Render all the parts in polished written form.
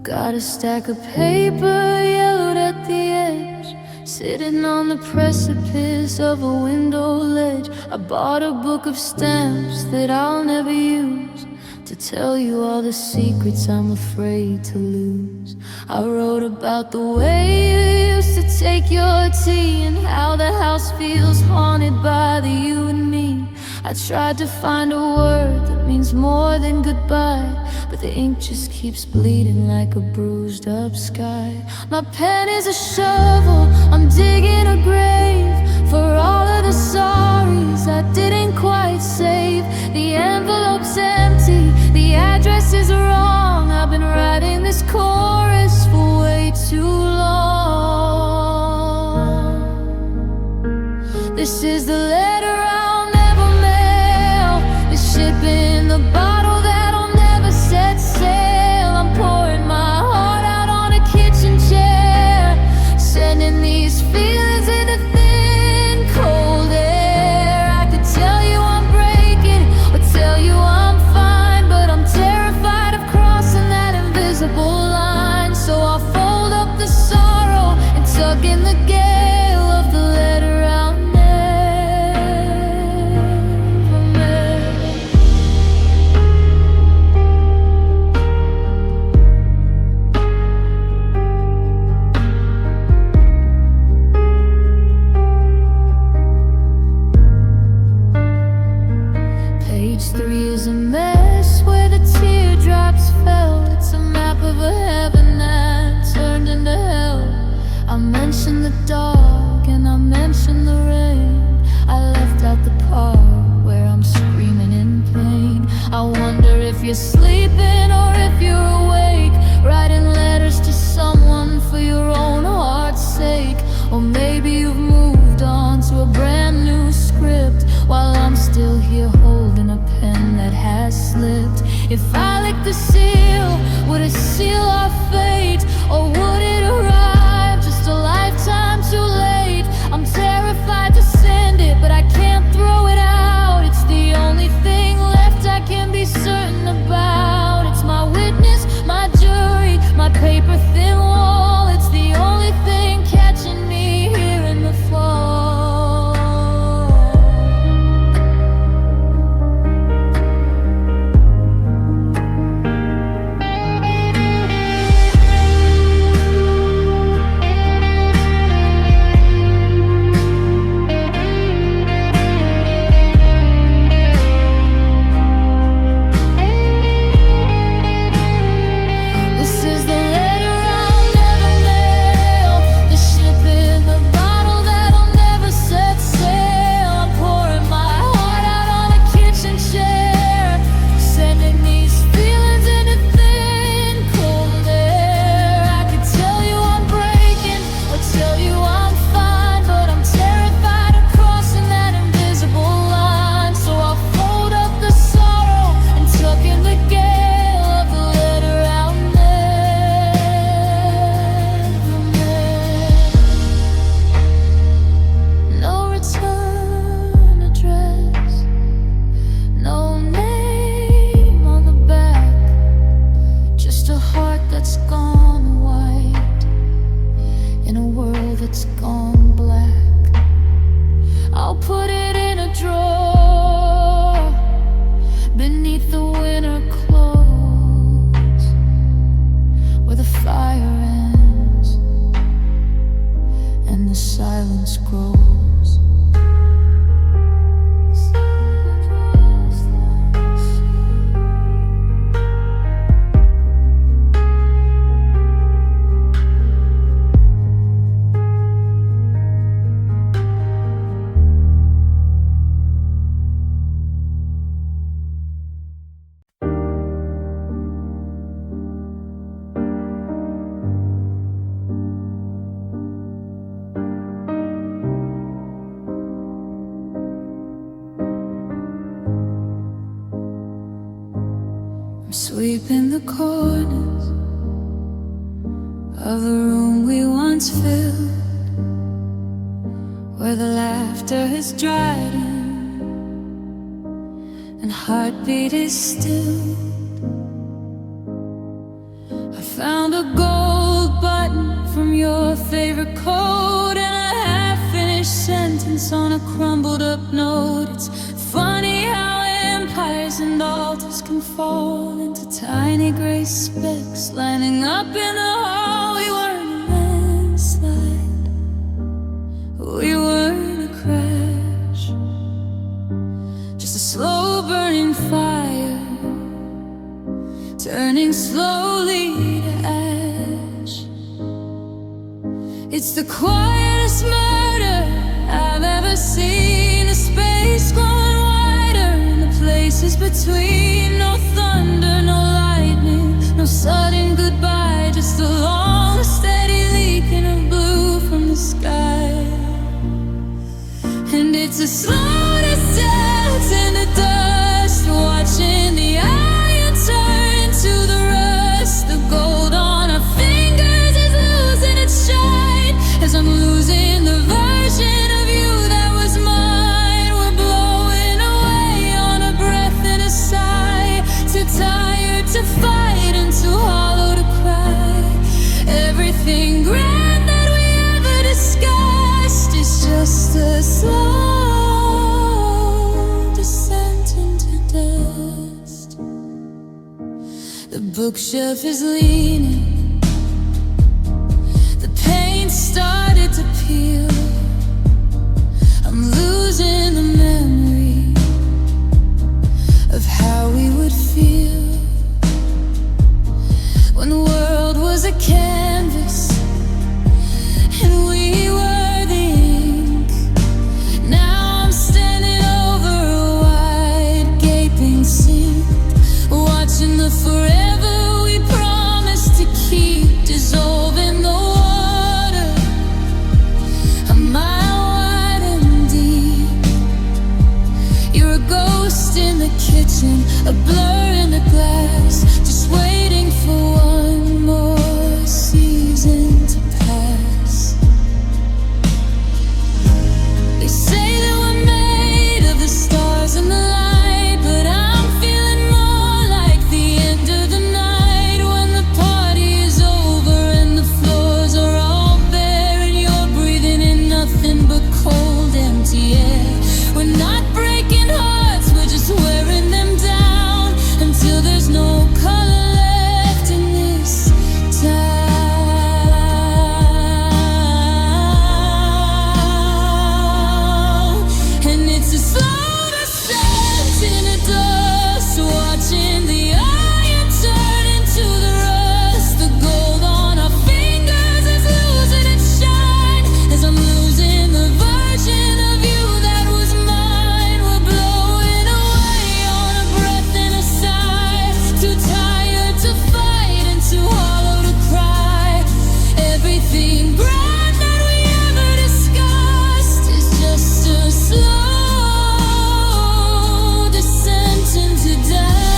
Got a stack of paper yellowed at the edge, sitting on the precipice of a window ledge. I bought a book of stamps that I'll never use, to tell you all the secrets I'm afraid to lose. I wrote about the way you used to take your tea, and how the house feels haunted by the you and me. I tried to find a word that means more than goodbye, but the ink just keeps bleeding like a bruised up sky. My pen is a shovel, I'm digging a grave for all of the sorries I didn't quite save. The envelope's empty, the address is wrong. I've been writing this chorus for way too long. This is the letter I'll never mail, the ship in the bottle that'll never set sail. I'm pouring my heart out on a kitchen chair, sending these feelings into thin, cold air. I could tell you I'm breaking, or tell you I'm fine, but I'm terrified of crossing that invisible line. So I'll fold up the sorrow and tuck in the gale of the letter I'll never mail. Page 3 is a mess where the teardrops fell. It's a map of a heaven that turned into hell. I mentioned the dog and I mentioned the rain. I left out the part where I'm screaming in pain. I wonder if you're sleeping or if you're awake, writing letters to someone for your own heart's sake. Or maybe you've moved on to a brand new script, while I'm still here holding a pen that has slipped. If I licked the seal, would it seal our fate, or would it arrive just a lifetime too late? I'm terrified to send it, but I can't throw it out. It's the only thing left I can be certain about. It's my witness, my jury, my paper thin wall. It's the only thing catching me here in the fall. This is the letter I'll never mail, the ship in the bottle that'll never set sail. I'm pouring my heart out on a kitchen chair, sending these feelings into thin, cold air. I could tell you I'm breaking, or tell you I'm fine, but I'm terrified of crossing that invisible line. So I'll fold up the sorrow and tuck in the gale of the letter I'll never mail. No return address, no name on the back, just a heart that's gone white in a world that's gone black. I'll put it in a drawer beneath the winter clothes, where the fire ends and the silence grows. I'm sweeping the corners of the room we once filled, where the laughter has dried in and heartbeat is still. I found a from your favorite coat, and a half-finished sentence on a crumbled up note. It's funny how empires and altars can fall into tiny gray specks lining up in the hall. We weren't a landslide, we weren't a crash, just a slow burning fire turning slowly to ash. It's the quietest murder I've ever seen. The space glowing wider in the places between. No thunder, no lightning, no sudden goodbye, just a long, steady leaking of blue from the sky. And it's a slow descent into dust, watching the iron turn to the rust. The gold on our fingers is losing its shine as I'm losing the version of you that was mine. We're blowing away on a breath and a sigh, too tired to fight and too hollow to cry. Everything grand that we ever discussed is just a slow descent into dust. The bookshelf is leaning, the paint started to peel. I'm losing the memory of how we would feel when the world was a canvas and we were the ink. Now I'm standing over a wide gaping sink, watching the forever we promised to keep dissolve in the water, a mile wide and deep. You're a ghost in the kitchen, a blur in the glass, just waiting for one more season to pass. They say that we're made of the stars and the light, but I'm feeling more like the end of the night, when the party is over and the floors are all bare and you're breathing in nothing but cold, empty air. We're not breaking hearts, we're just wearing them down until there's no color left in this town. And it's a slow descent into dust, watching the iron turn into the rust. The gold on our fingers is losing its shine as I'm losing the version of you that was mine. We're blowing away on a breath and a sigh, too tired to fight and too hollow to cry. Everything grand that we ever discussed is just a slow descent into dust.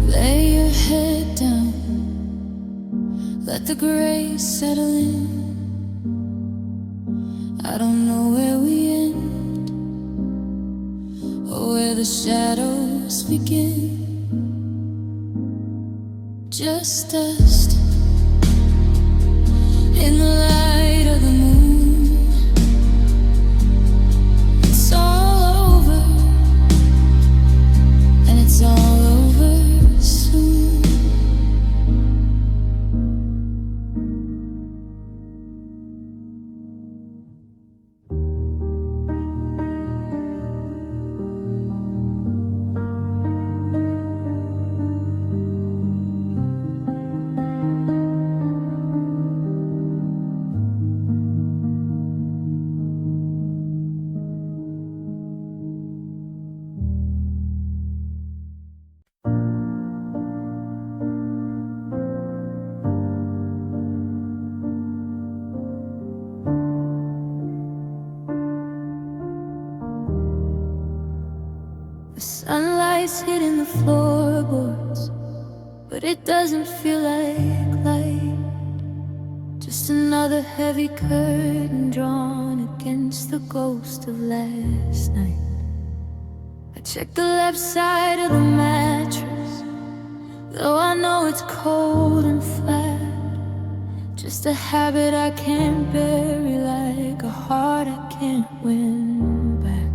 Lay your head down, let the gray settle in. I don't know where we end or where the shadows begin. Just dust in the light of the moon. It's all over, and it's all over soon. The sunlight's hitting the floorboards, but it doesn't feel like light. Just another a heavy curtain drawn against the ghost of last night. I check the left side of the mattress, though I know it's cold and flat. Just a habit I can't bury, like a heart I can't win back.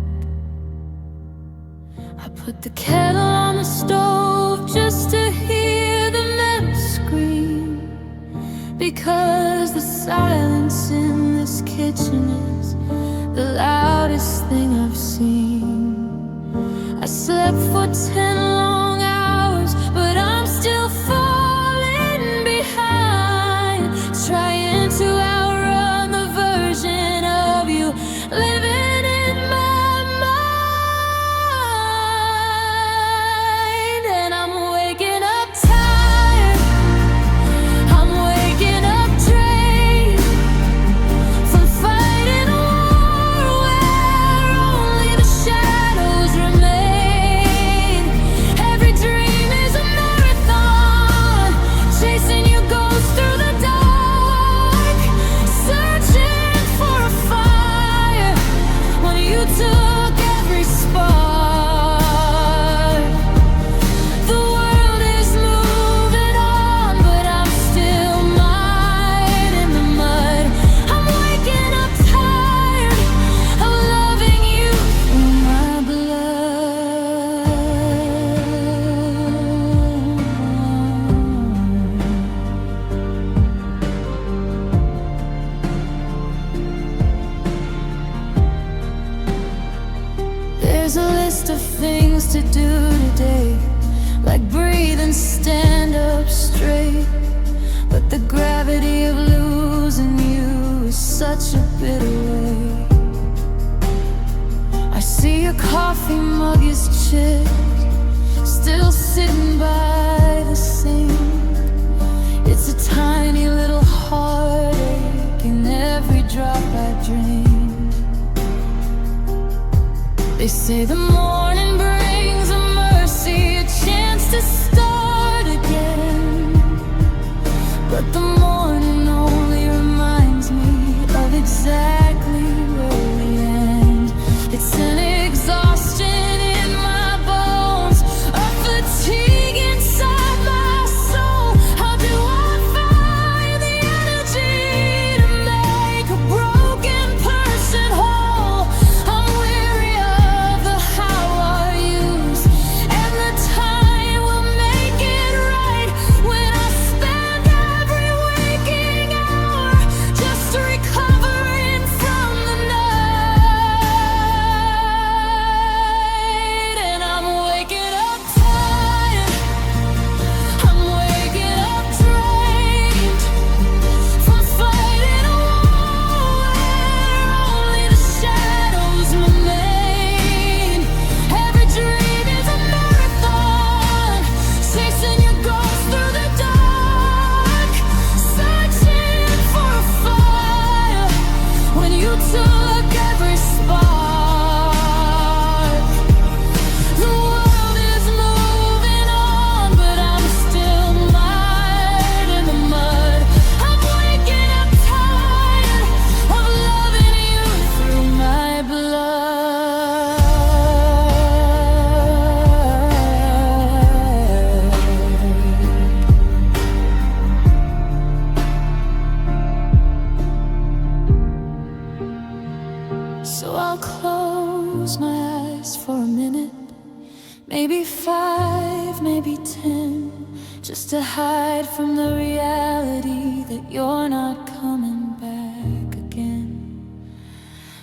I put the kettle on the stove just to hear the men scream, because the silence in this kitchen is the loudest thing I've seen. I slept for 10 long hours, but I'm still falling behind, trying to outrun the version of you living in my mind. And I'm waking up tired, I'm waking up drained from fighting a war where only the shadows remain. Every dream is a marathon, chasing your ghost through the dark, searching for a fire when you took every spark. The world is moving on, but I'm still mired in the mud. I'm waking up tired of loving you in my blood. There's a list of things to do today, like breathe and stand up straight. But the gravity of losing you is such a bitter way. I see your coffee mug is chipped, still sitting by the sink. It's a tiny little heartache in every drop I drink. They say the morning brings a mercy, a chance to start again. But the morning only reminds me of exactly where we end. It's an exhaustion in my bones, a fatigue inside my soul. How do I find the energy to make a broken person whole? I'm weary of the how are yous, and the time will make it right when I spend every waking hour just recovering from the night. And I'm waking up tired, I'm waking up drained from fighting a war where only the shadows remain. Every dream is a marathon, chasing your ghost through the dark, searching for a fire when you took every spark. The world is moving on, but I'm still mired in the mud. I'm waking up tired of loving you through my blood. So I'll close my eyes for a minute, maybe 5, maybe 10, just to hide from the reality that you're not coming back again.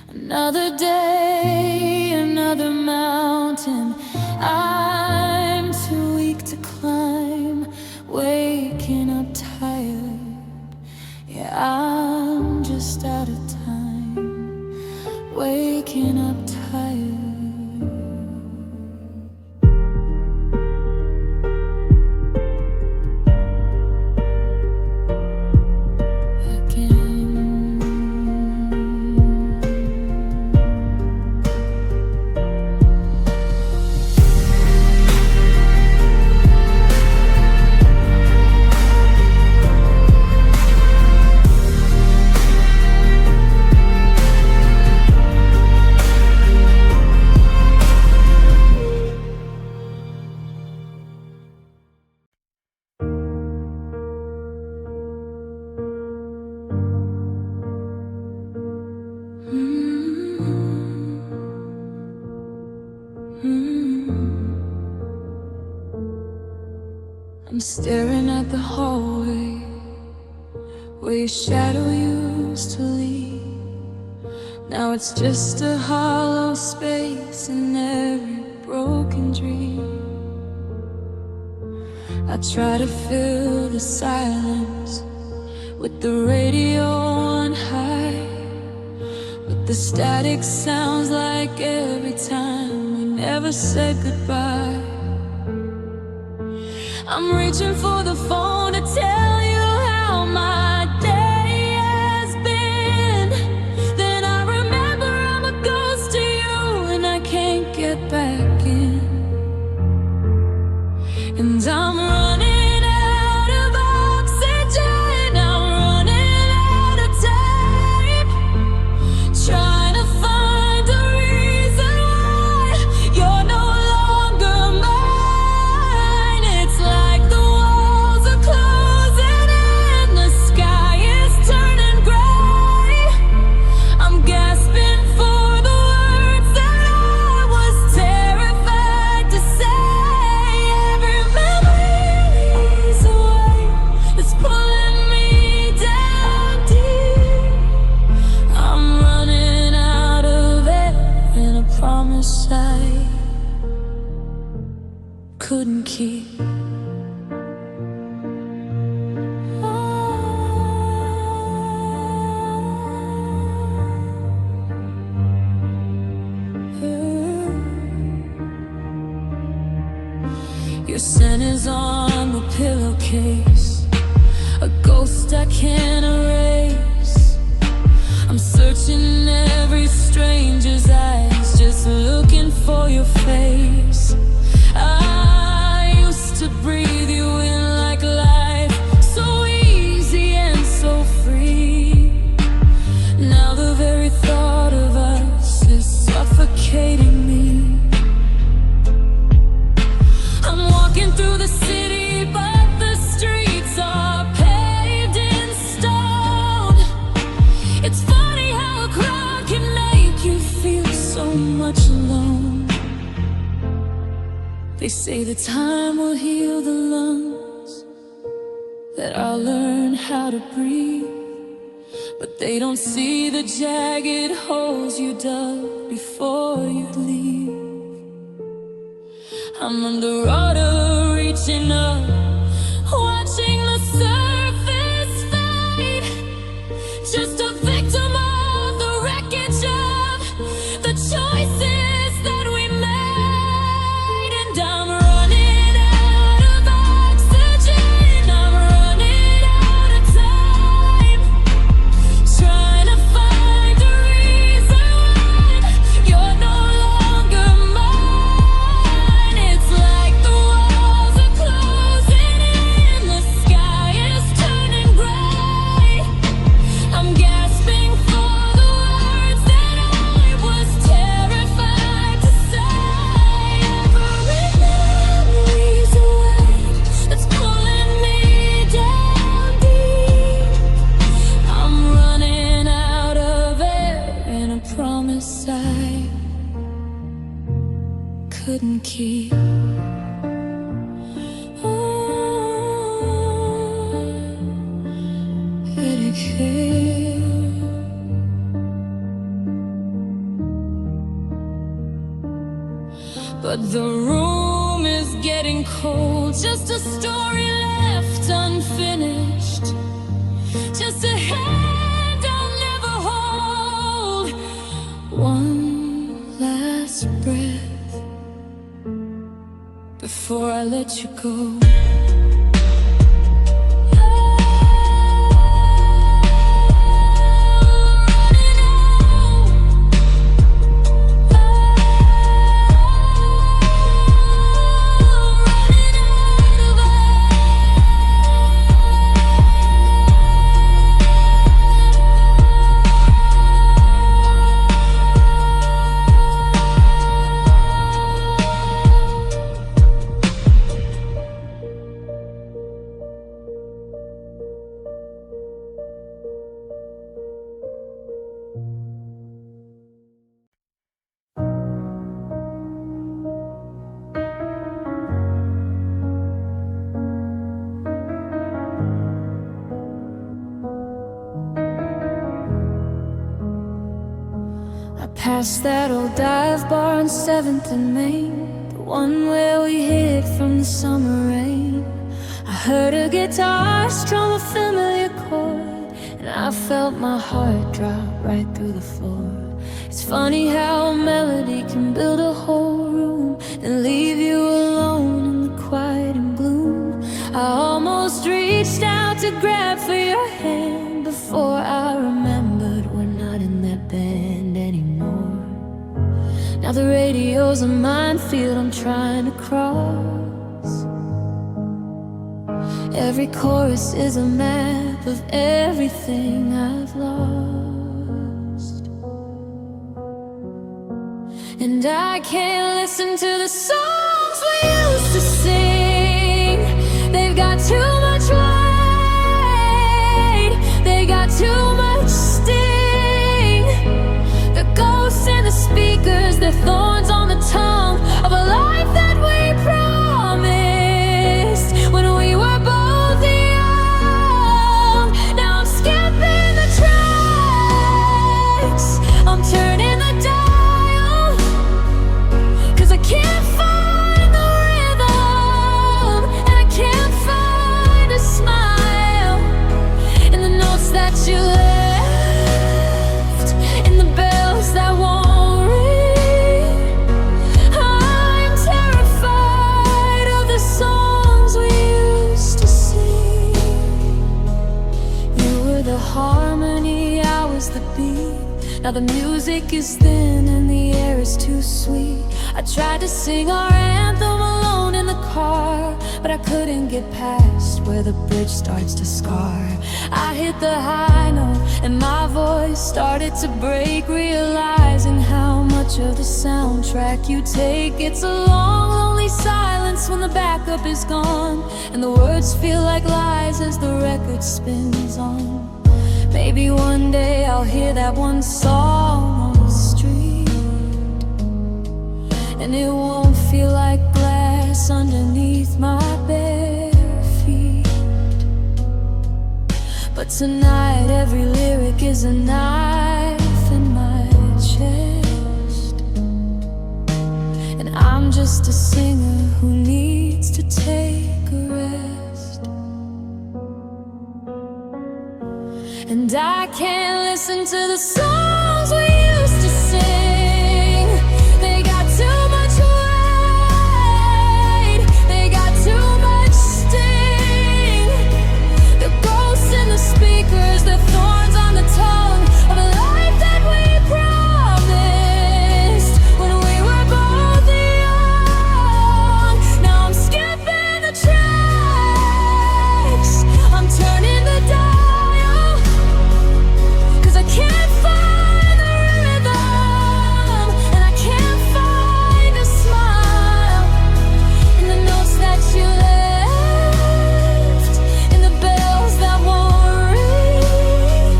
Another day, another mountain I'm too weak to climb, waking up tired. Yeah, I'm just out of time, waking up tired. staring at the hallway where your shadow used to lead. Now it's just a hollow space in every broken dream. I try to fill the silence with the radio on high, but the static sounds like every time we never said goodbye. I'm reaching for the phone to tell you how my day has been. Then I remember I'm a ghost to you and I can't get back in. And I'm running out of oxygen, I'm running out of time, trying to find a reason why you're no longer mine. It's like the walls are closing in, the sky is turning gray. I'm gasping for the words that I was terrified to say. Every memory is a weight that's pulling me down deep. I'm running out of air and a promise I couldn't keep. Your scent is on the pillowcase, a ghost I can't erase. I'm searching every stranger's eyes, just looking for your face. I used to breathe you in like life, so easy and so free. Now the very thought of us is suffocating me. I'm walking through the city, but the streets are paved in stone. It's funny how a crowd can make you feel so much alone. They say the time will heal the lungs, that I'll learn how to breathe, but they don't see the jagged holes you dug before you leave. I'm underwater, reaching up, watching the surface fade. Just a victim of the wreckage of the choices that we made. And I'm running out of oxygen, I'm running out of time, trying to find a reason why you're no longer mine. It's like the walls are closing in, the sky is turning gray. I'm gasping for the words that I was terrified to say. Every memory's a weight that's pulling me down deep. I'm running out of air and a promise I couldn't keep. But the room is getting cold, just a story left unfinished, just a hand I'll never hold. One last breath before I let you go. Past that old dive bar on 7th and Main, the one where we hid from the summer rain. I heard a guitar strum a familiar chord, and I felt my heart drop right through the floor. It's funny how a melody can build a whole room and leave you alone in the quiet and gloom. I almost reached out to grab for your hand before I remembered we're not in that band anymore. Now the radio's a minefield I'm trying to cross. Every chorus is a map of everything I've lost. And I can't listen to the songs we used to sing. They've got too much weight, they got too much sting. The ghosts in the speakers, they're thorns on the tongue of a life that we promised when we were both young. Now I'm skipping the tracks, I'm turning the dial, 'cause I can't find the rhythm, and I can't find a smile in the notes that you left, in the bells that won't ring. I'm terrified of the songs we used to sing. You were the harmony, I was the beat. Now the music is thin and the air is too sweet. I tried to sing our anthem alone in the car, but I couldn't get past where the bridge starts to scar. I hit the high note and my voice started to break, realizing how much of the soundtrack you take. It's a long, lonely silence when the backup is gone, and the words feel like lies as the record spins on. Maybe one day I'll hear that one song on the street, and it won't feel like glass underneath my bare feet. But tonight every lyric is a knife in my chest, and I'm just a singer who needs to take a rest. And I can't listen to the songs we used to sing. They got too much weight, they got too much sting. The ghosts in the speakers, the thorns on the tongue of a life that we promised when we were both young. Now I'm skipping the tracks, I'm turning the dial, 'cause I can't find the rhythm, and I can't find a smile in the notes that you left, in the bells that won't ring.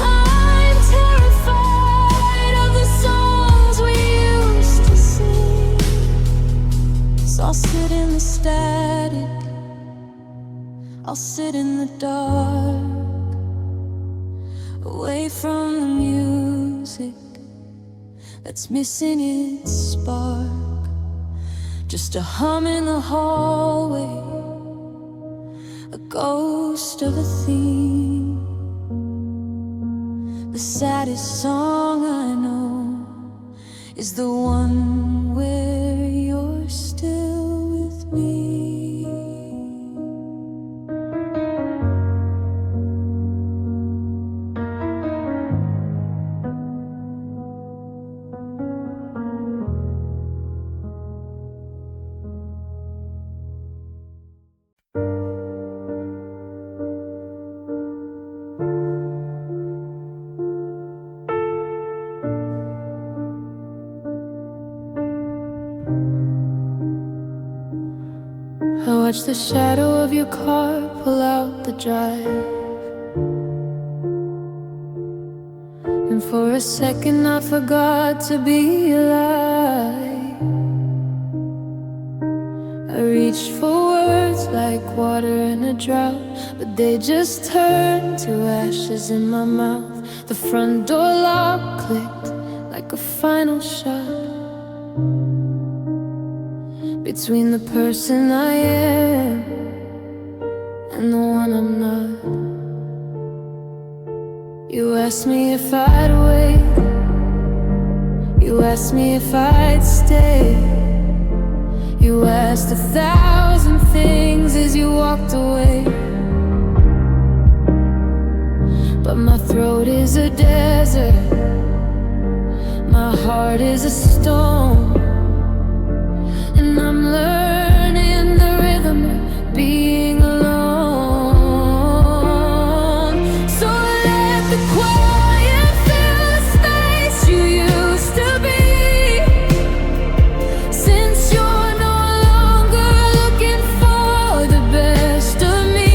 I'm terrified of the songs we used to sing. So I'll sit in the static, I'll sit in the dark, away from the music that's missing its spark. Just a hum in the hallway, a ghost of a theme. The saddest song I know is the one where you're still with me. I watched the shadow of your car pull out the drive, and for a second I forgot to be alive. I reached for words like water in a drought, but they just turned to ashes in my mouth. The front door lock clicked like a final shot between the person I am and the one I'm not. You asked me if I'd wait, you asked me if I'd stay, you asked 1,000 things as you walked away. But my throat is a desert, my heart is a stone, and I'm learning the rhythm of being alone. So let the quiet fill the space you used to be. Since you're no longer looking for the best of me,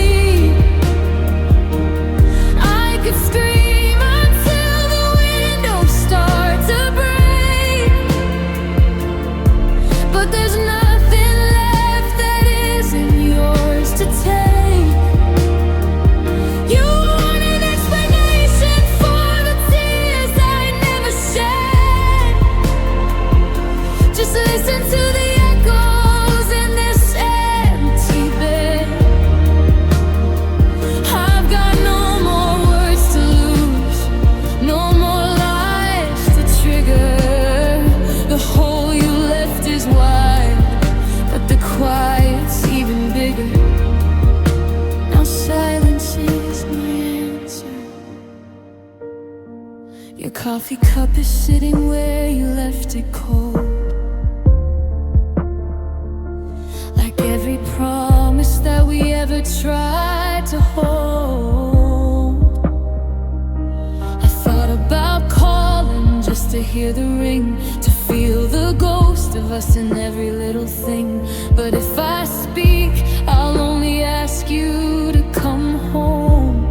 I could scream until the windows start to break, but there's nothing left that isn't yours to take. You want an explanation for the tears I never shed. Just listen to the echoes in this empty bed. I've got no more words to lose, no more lies to trigger. The hole you left is wide, but the quiet's even bigger. Now silence is my answer. Your coffee cup is sitting where you left it cold, like every promise that we ever tried to hold. I thought about calling just to hear the ring, to feel the ghost of us in every little thing. But if I speak, I'll only ask you to come home,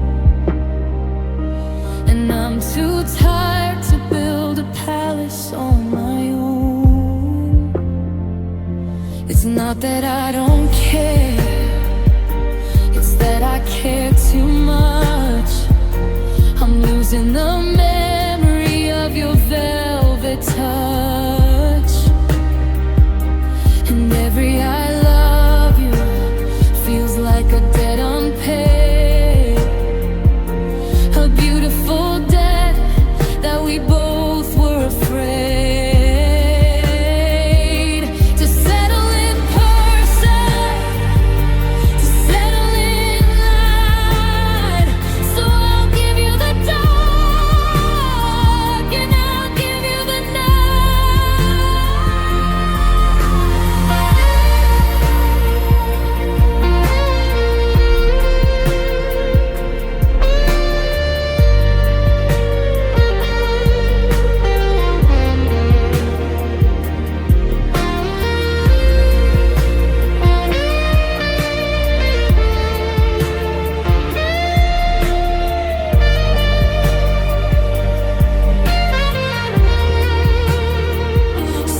and I'm too tired to build a palace on my own. It's not that I don't care, it's that I care too much. I'm losing the memory of your velvet touch, and every I love you feels like a debt unpaid, a beautiful debt that we both were afraid to settle in person, to settle in line. So I'll give you the dark, and I'll give you the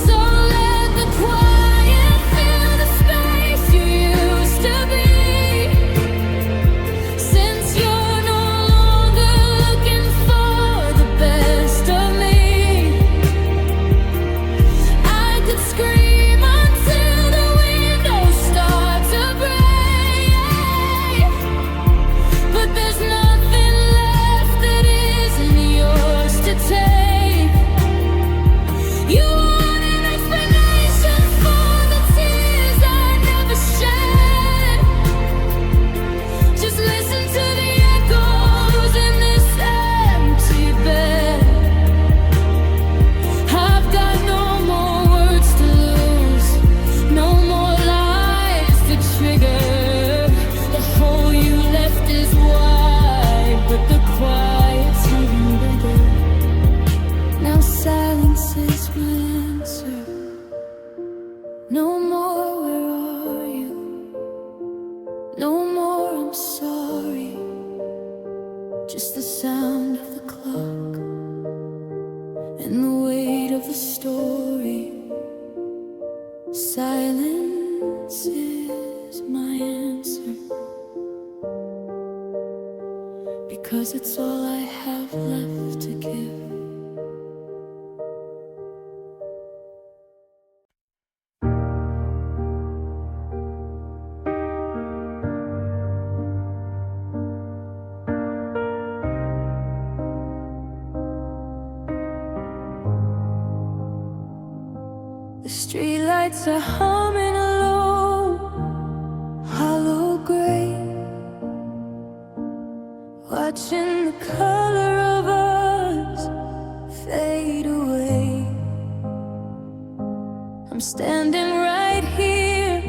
So let the quiet fill the space you used to be. Since you're no longer looking for the best of me, I could scream until the windows start to break, but there's nothing left that isn't yours to take. You want an explanation for the tears I never shed. Just listen to the echoes in this empty bed. I've got no more words to lose, no more lies to trigger. The hole you left is wide, but the quiet's even bigger. Now silence is my answer. No more, where are you? No more, I'm sorry. Just the sound of the clock and the weight of the story. Silence is my answer, because it's all I have left to give. The streetlights are humming low, hollow gray, watching the color of us fade away. I'm standing right here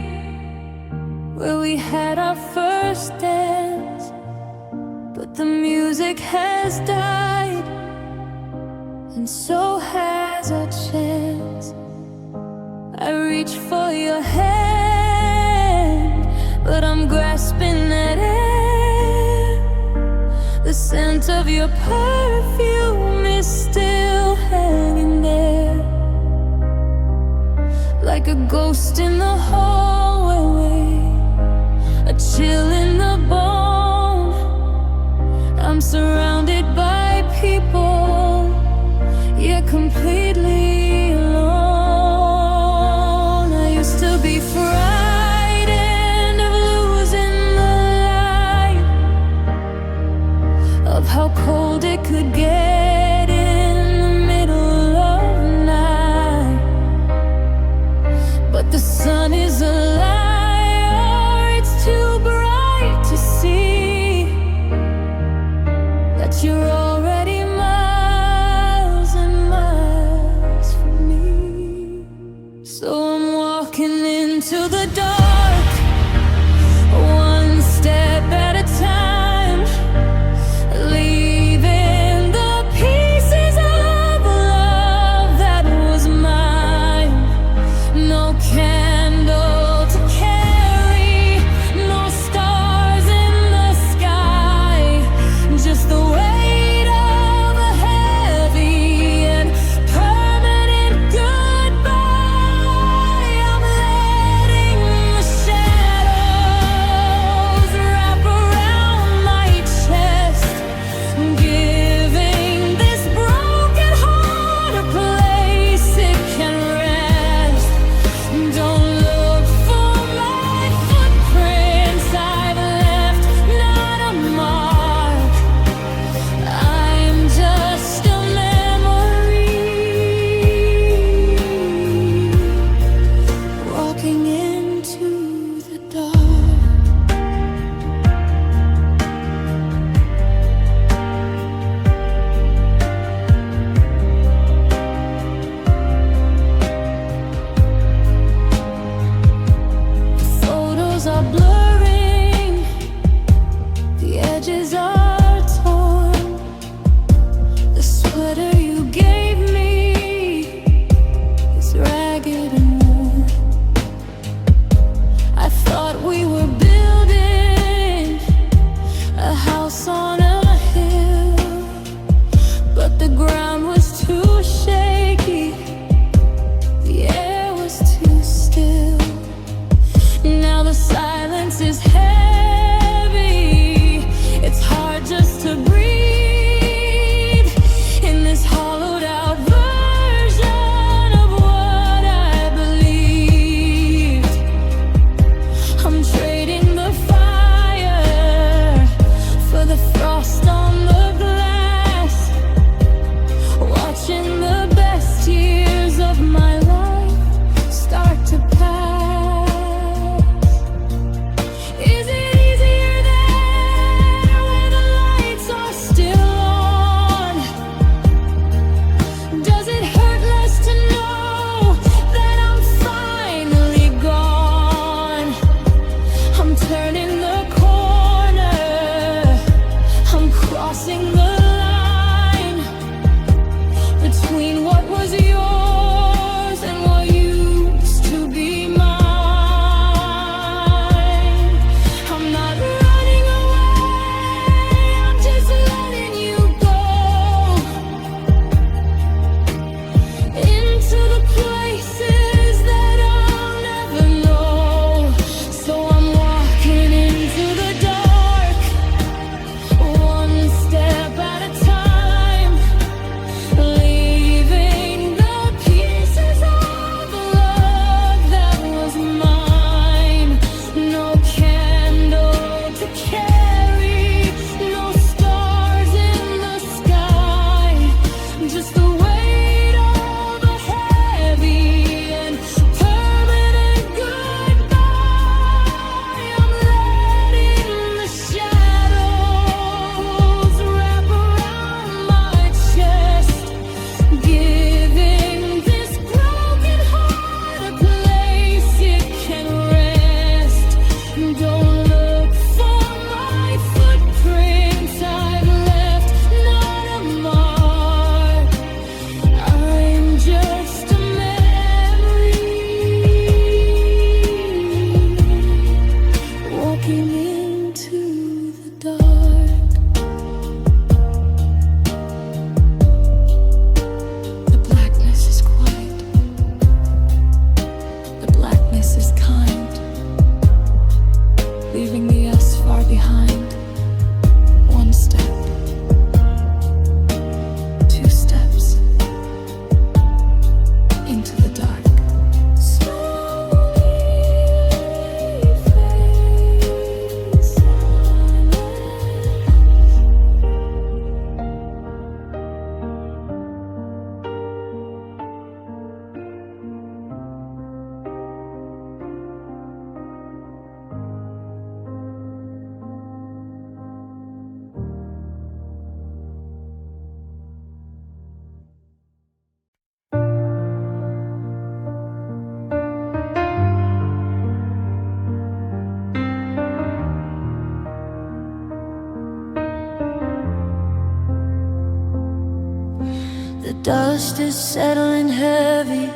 where we had our first dance, but the music has died, and so has our chance. I reach for your hand, but I'm grasping at air. The scent of your perfume is still hanging there, like a ghost in the hallway, a chill in the bone. I'm surrounded by people, yet completely alone. I used to be frightened of losing the light, of how cold it could get in the middle of the night. But the sun is a liar, it's too bright to see that you're already miles and miles from me. So I'm walking into the dark, one step at a time, leaving the pieces of love that was mine. No candle to carry, no stars in the sky, just the weight of a heavy and permanent goodbye. I'm letting the shadows wrap around my chest, giving this broken heart a place it can rest. Don't look for my footprints, I've left not a mark. I'm just a memory, walking into the dark. Photos are blurring, the edges are torn. The sweater you gave me is ragged and worn. I thought we were building a house on a hill, but the ground was too shaky, the air was too still. Now the silence is heavy, it's hard just to breathe in this hollowed out version of what I believed. I'm trading the fire for the frost on the glass, watching the best years of my life start to pass. Is it easier there where the lights are still on? Does it hurt less to know that I'm finally gone? I'm turning the corner, I'm crossing the line between what was yours and what used to be mine. I'm not running away, I'm just letting you go into the places that I'll never know. So I'm walking into the dark, one step at a time, leaving The dust is settling heavy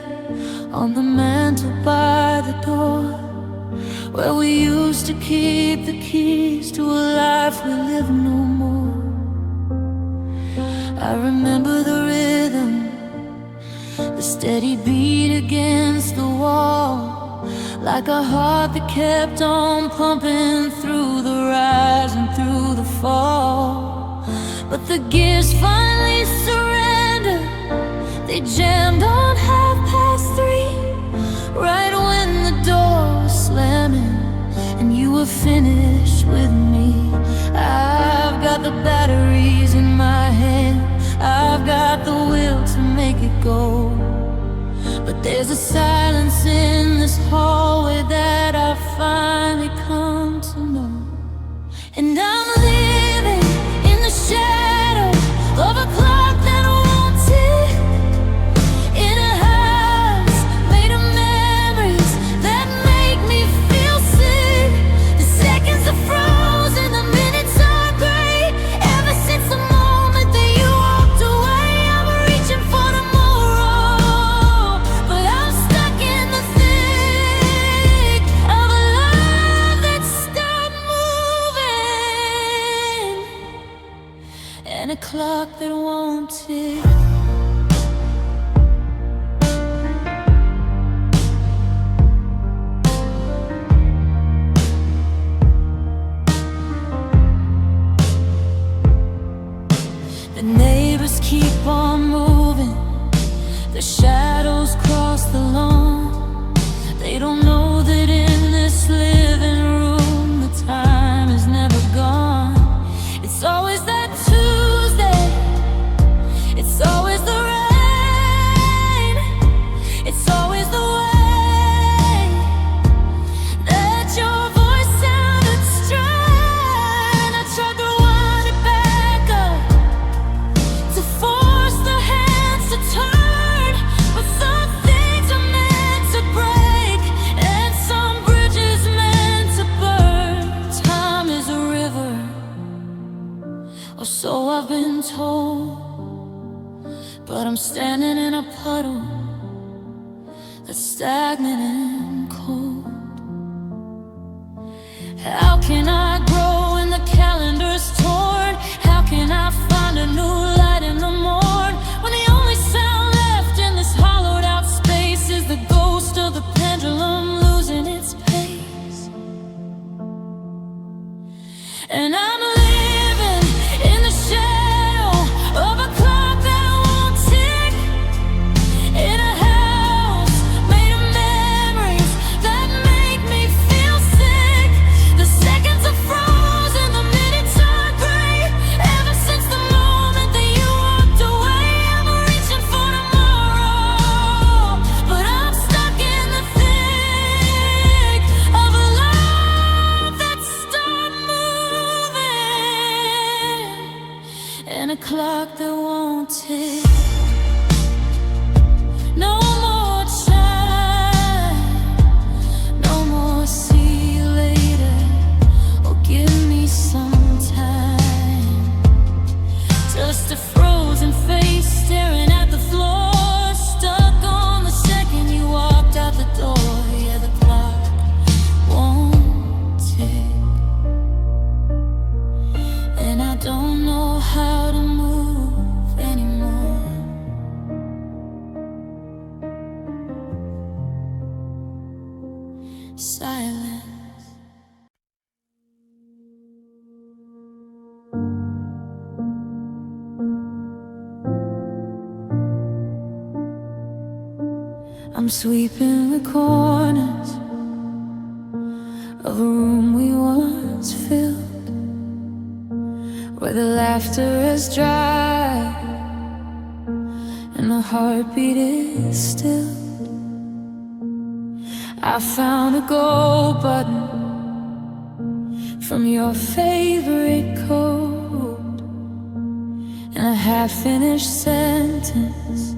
on the mantle by the door, where we used to keep the keys to a life we live no more. I remember the rhythm, the steady beat against the wall, like a heart that kept on pumping through the rise and through the fall. But the gears finally surrendered, they jammed on 3:30, right when the door was slamming and you were finished with me. I've got the batteries in my hand, I've got the will to make it go. But there's a silence in this hallway that I've finally come to know. And I'm living in the shadow of a clock that won't tick, in a house made of memories that make me feel sick. The seconds are frozen, the minutes are gray. Ever since the moment that you walked away, I'm reaching for tomorrow, but I'm stuck in the thick of a love that stopped moving, and a clock that won't tick. The neighbors keep on moving, the shadows cross the lawn. They don't know that in this living room the time is never gone. It's always that Tuesday, it's always the rain, it's always the way that your voice sounded strange. I tried to wind it back up to force the hands to turn, but some things are meant to break and some bridges meant to burn. Time is a river, or so I've been told, but I'm standing in a puddle that's stagnant and cold. How can I grow when the calendar's torn? How can I find a new light in the morn, when the only sound left in this hollowed out space is the ghost of the pendulum losing its pace? And I'm living in the shadow of a clock that won't tick, in a house made of memories that make me feel sick. The seconds are frozen, the minutes are gray. Ever since the moment that you walked away, I'm reaching for tomorrow, but I'm stuck in the thick of a love that stopped moving, and a clock that won't tick. No more chime, no more see you later, or give me some time. Just a frozen face staring at the floor, stuck on the second you walked out the door. Yeah, the clock won't tick, and I don't know how to move anymore. Silence. I'm sweeping the corners of a room we once filled, where the laughter is dry and the heartbeat is still. I found a go button from your favorite code, and a half-finished sentence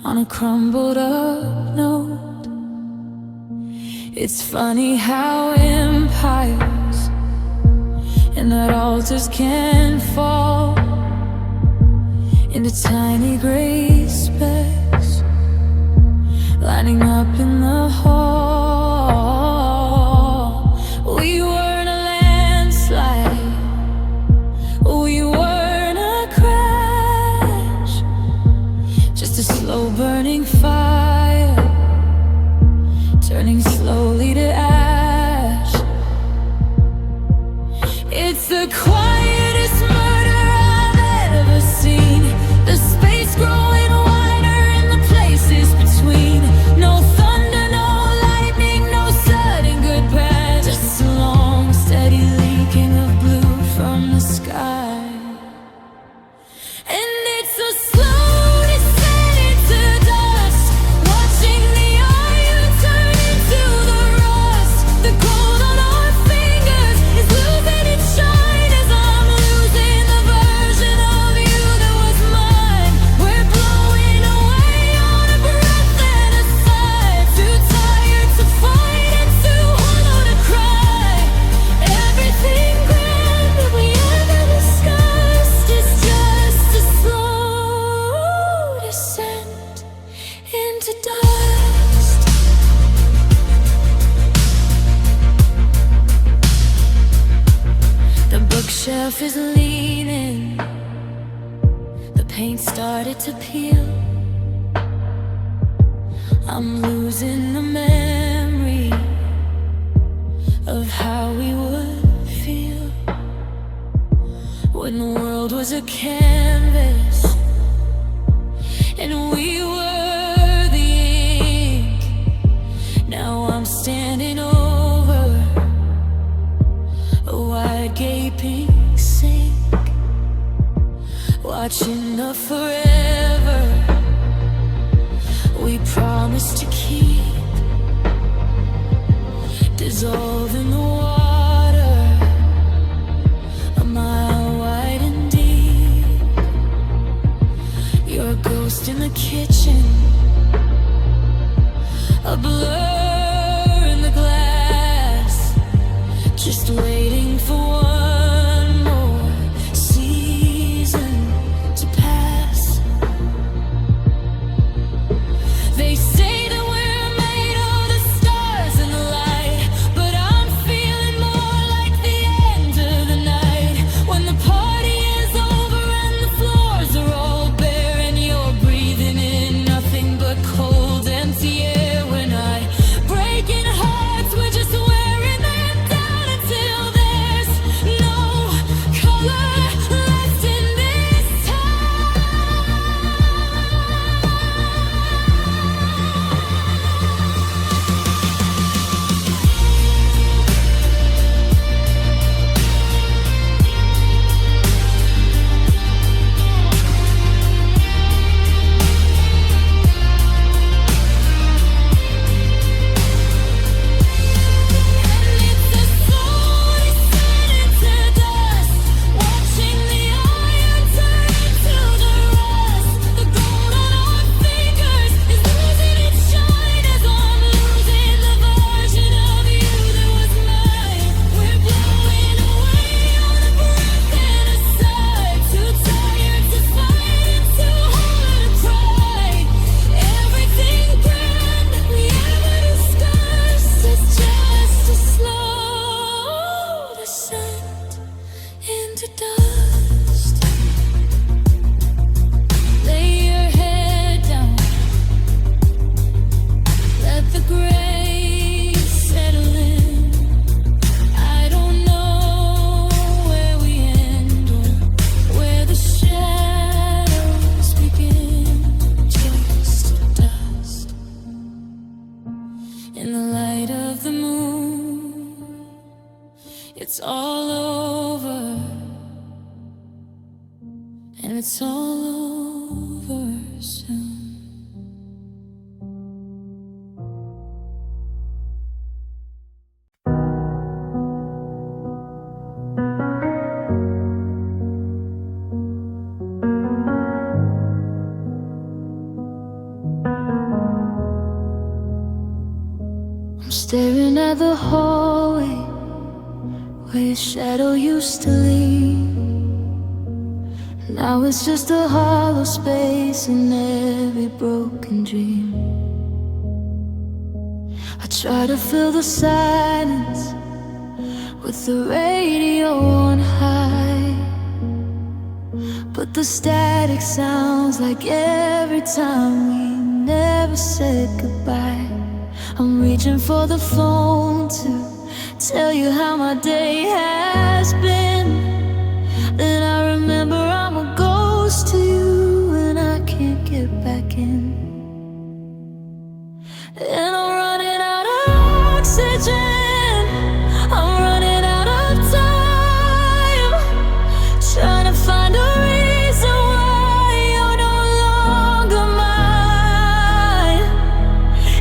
on a crumbled up note. It's funny how empires and that altars can fall into tiny gray specks, lining up in the hall. We weren't a landslide, we weren't a crash, just a slow burning fire, turning slowly to ash. It's the quietest murder I've ever seen. The space growing wider and the places between. No thunder, no lightning, no sudden goodbye, just a long, steady leaking of blue from the sky. And it's a slow descent into dust, watching the iron turn into the rust. The gold on our fingers is losing its shine as I'm losing the version of you that was mine. We're blowing away on a breath and a sigh, too tired to fight and too hollow to cry. Everything grand that we ever discussed is just a slow descent into dust. The bookshelf is leaning, the paint started to peel. I'm losing the memory of how we would feel when the world was a canvas and we were the ink. Now I'm standing over a wide gaping sink, watching the forever we promised to keep dissolve in the water, a mile wide and deep. You're a ghost in the kitchen, a blur in the glass, just waiting for one more season to pass. They say that we're made of the stars and the light, but I'm feeling more like the end of the night, when the party is over and the floors are all bare and you're breathing in nothing but cold, empty air. When I breaking hearts, we're just wearing them down until there's no color left in this it's all over, and it's all over soon. I'm staring at the hallway where your shadow used to lean, Now it's just a hollow space in every broken dream. I try to fill the silence with the radio on high, but the static sounds like every time we never said goodbye. I'm reaching for the phone to tell you how my day has been. Then I remember I'm a ghost to you and I can't get back in. And I'm running out of oxygen, I'm running out of time, trying to find a reason why you're no longer mine.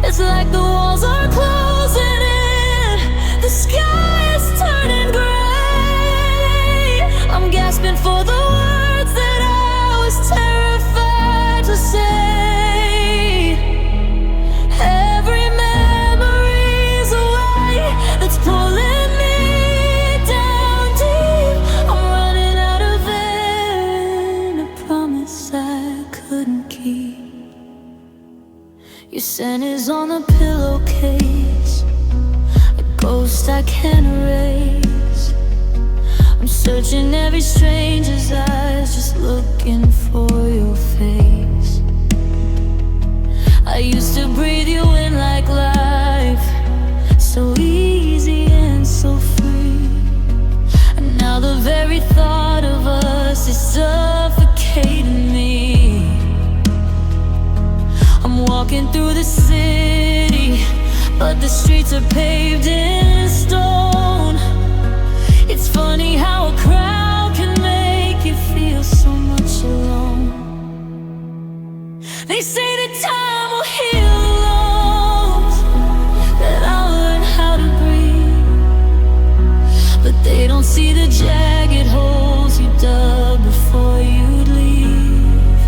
It's like the walls are closing in, the sky is turning gray. I'm gasping for the words that I was terrified to say. Every memory's a weight that's pulling me down deep. I'm running out of air and a promise I couldn't keep. Your scent is on the pillowcase, a ghost I can't erase. I'm searching every stranger's eyes, just looking for your face. I used to breathe you in like life, so easy and so free. And now the very thought of us is suffocating me. I'm walking through the city, but the streets are paved in stone. It's funny how a crowd can make you feel so much alone. They say that time will heal the wounds, that I'll learn how to breathe, but they don't see the jagged holes you dug before you'd leave.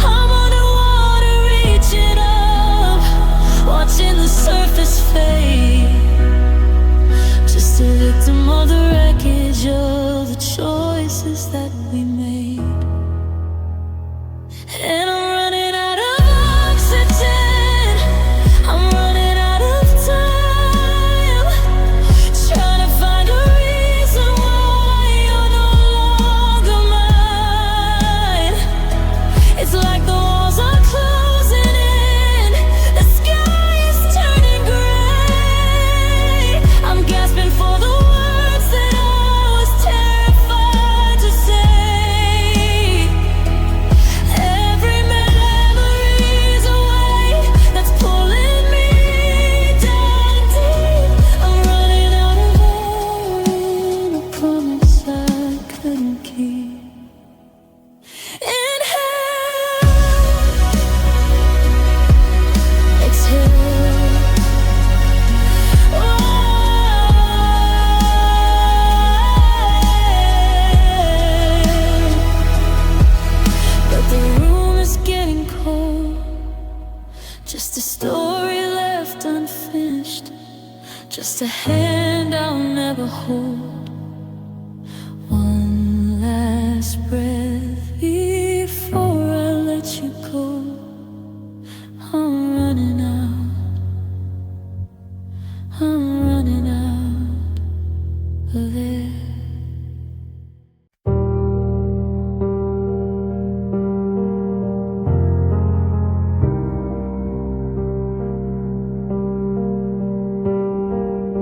I'm underwater reaching up, watching the surface fade, just a victim of the wreckage of the choices that we made. And I'm running out of oxygen, I'm running out of time, trying to find a reason why you're no longer mine. It's like the walls are closing in, the sky is turning gray. I'm gasping for the words that I was terrified to say. Every memory's a weight that's pulling me down deep. I'm running out of air and a promise I couldn't keep. Inhale, exhale. But the room is getting cold, just a story left unfinished, just a hand I'll never hold. One last breath before I let you go. I'm running out, I'm running out of air.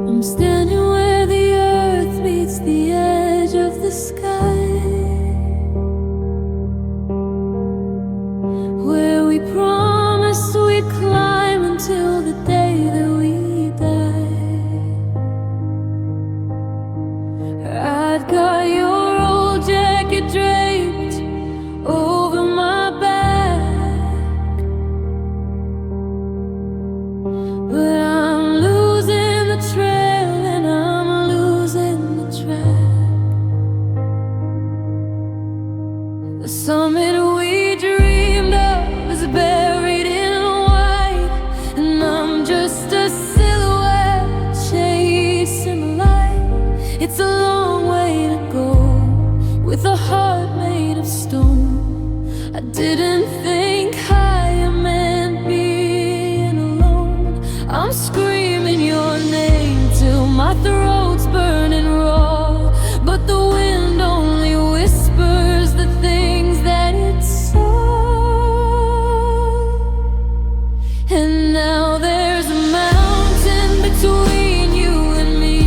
I'm standing where the earth meets the edge of the sky, where we promised we'd climb until the day that we die. I've got your old jacket draped over my back, but I'm losing the trail and I'm losing the track. The summit we dreamed of is buried in white, and I'm just a silhouette chasing the light. It's a long way to go with a heart made of I didn't think higher meant being alone. I'm screaming your name till my throat's burning raw, but the wind only whispers the things that it saw. And now there's a mountain between you and me,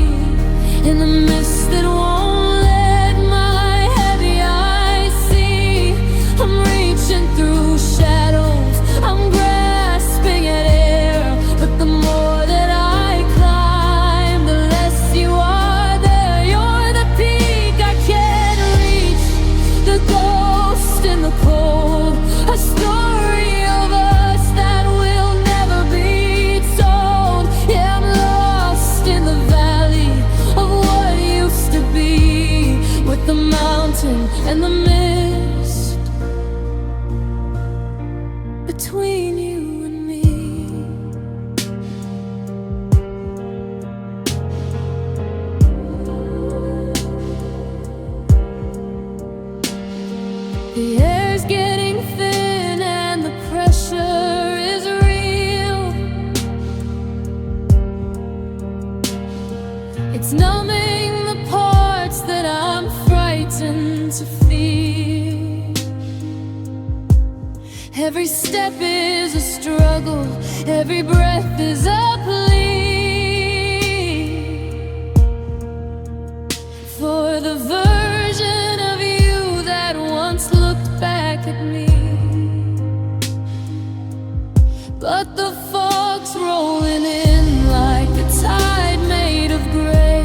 in the mist that won't let my heavy eyes see. I'm reaching through shadows, I'm grasping at air, but the more that I climb, the less you are there. You're the peak I can't reach, the ghost in the cold, a story of us that will never be told. Yeah, I'm lost in the valley of what used to be, with the mountain and the mist between you and me. The air's getting thin and the pressure is real. It's numbing the parts that I'm frightened to feel. Every step is a struggle, every breath is a plea for the version of you that once looked back at me. But the fog's rolling in like a tide made of gray,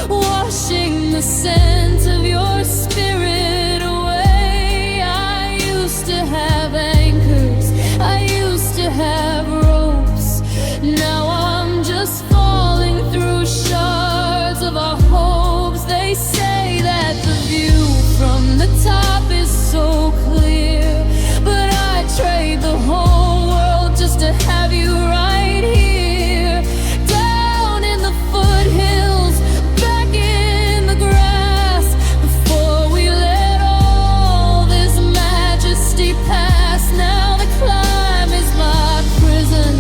washing the scent of your spirit away. I used to have anchors, I used to have ropes. Now I'm just falling through shards of our hopes. They say that the view from the top is so clear, but I trade the whole world just to have you right here. Down in the foothills, back in the grass, before we let all this majesty pass. Now the climb is my prison,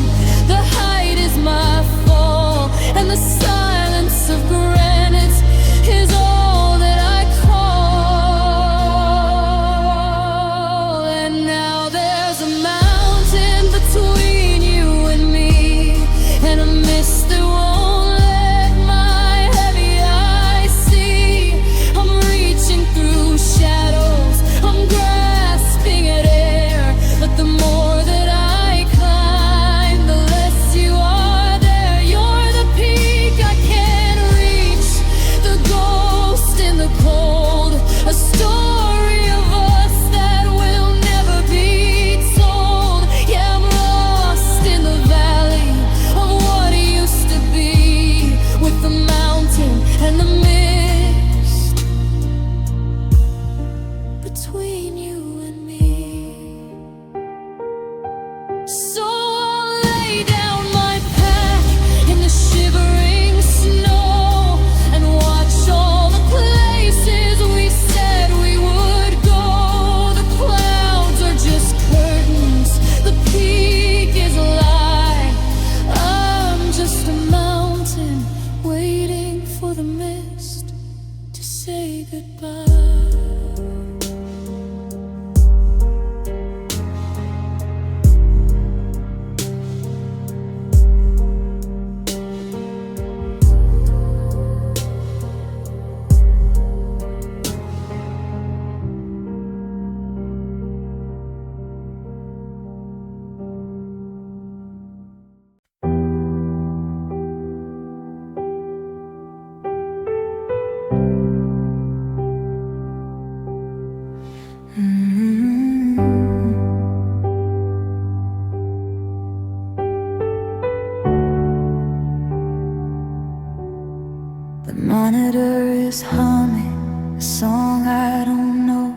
the height is my fall, and the silence of granite is all that I call. And now there's a mountain between you and me, and a mist that won't let my heavy eyes see. I'm reaching through shadows, I'm grasping at air, but the more that I climb, the less you are there. You're the peak I can't reach, the ghost in the cold, a story of us that will never be told. Yeah, I'm lost in the valley of what used to be, with the mountain and the mist between you and me. So I'll lay down my pack in the shivering snow and watch all the places we said we would go. The clouds are just curtains, the peak is a lie. I'm just a mountain waiting for the mist to say goodbye. The monitor is humming a song I don't know.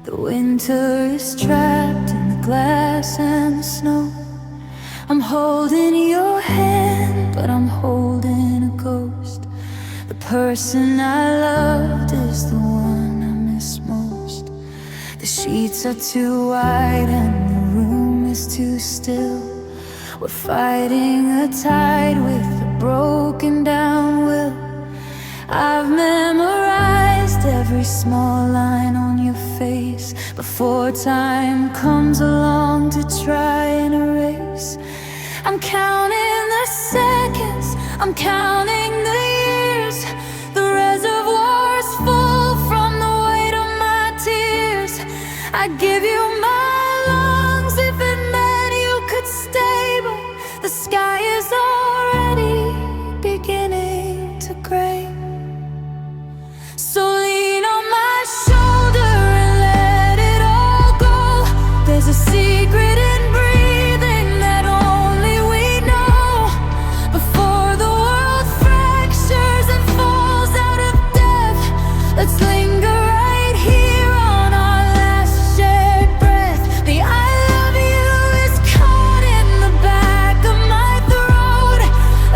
The winter is trapped in the glass and the snow. I'm holding your hand, but I'm holding a ghost. The person I loved is the one I miss most. The sheets are too wide and the room is too still. We're fighting a tide with a broken down will. I've memorized every small line on your face before time comes along to try and erase. I'm counting the seconds, I'm counting the years. The reservoir's full from the weight of my tears. I'd give you my lungs if it meant you could stay, but the sky is already beginning to gray. So lean on my shoulder and let it all go. There's a secret in breathing that only we know. Before the world fractures and falls out of depth, let's linger right here on our last shared breath. The I love you is caught in the back of my throat,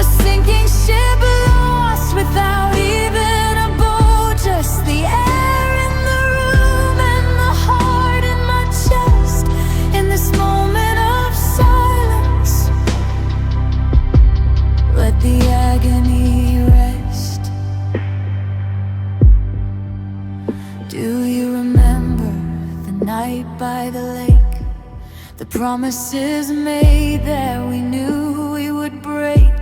a sinking ship lost without even a boat. Just the air in the room and the heart in my chest. In this moment of silence, let the agony rest. Do you remember the night by the lake? The promises made that we knew we would break.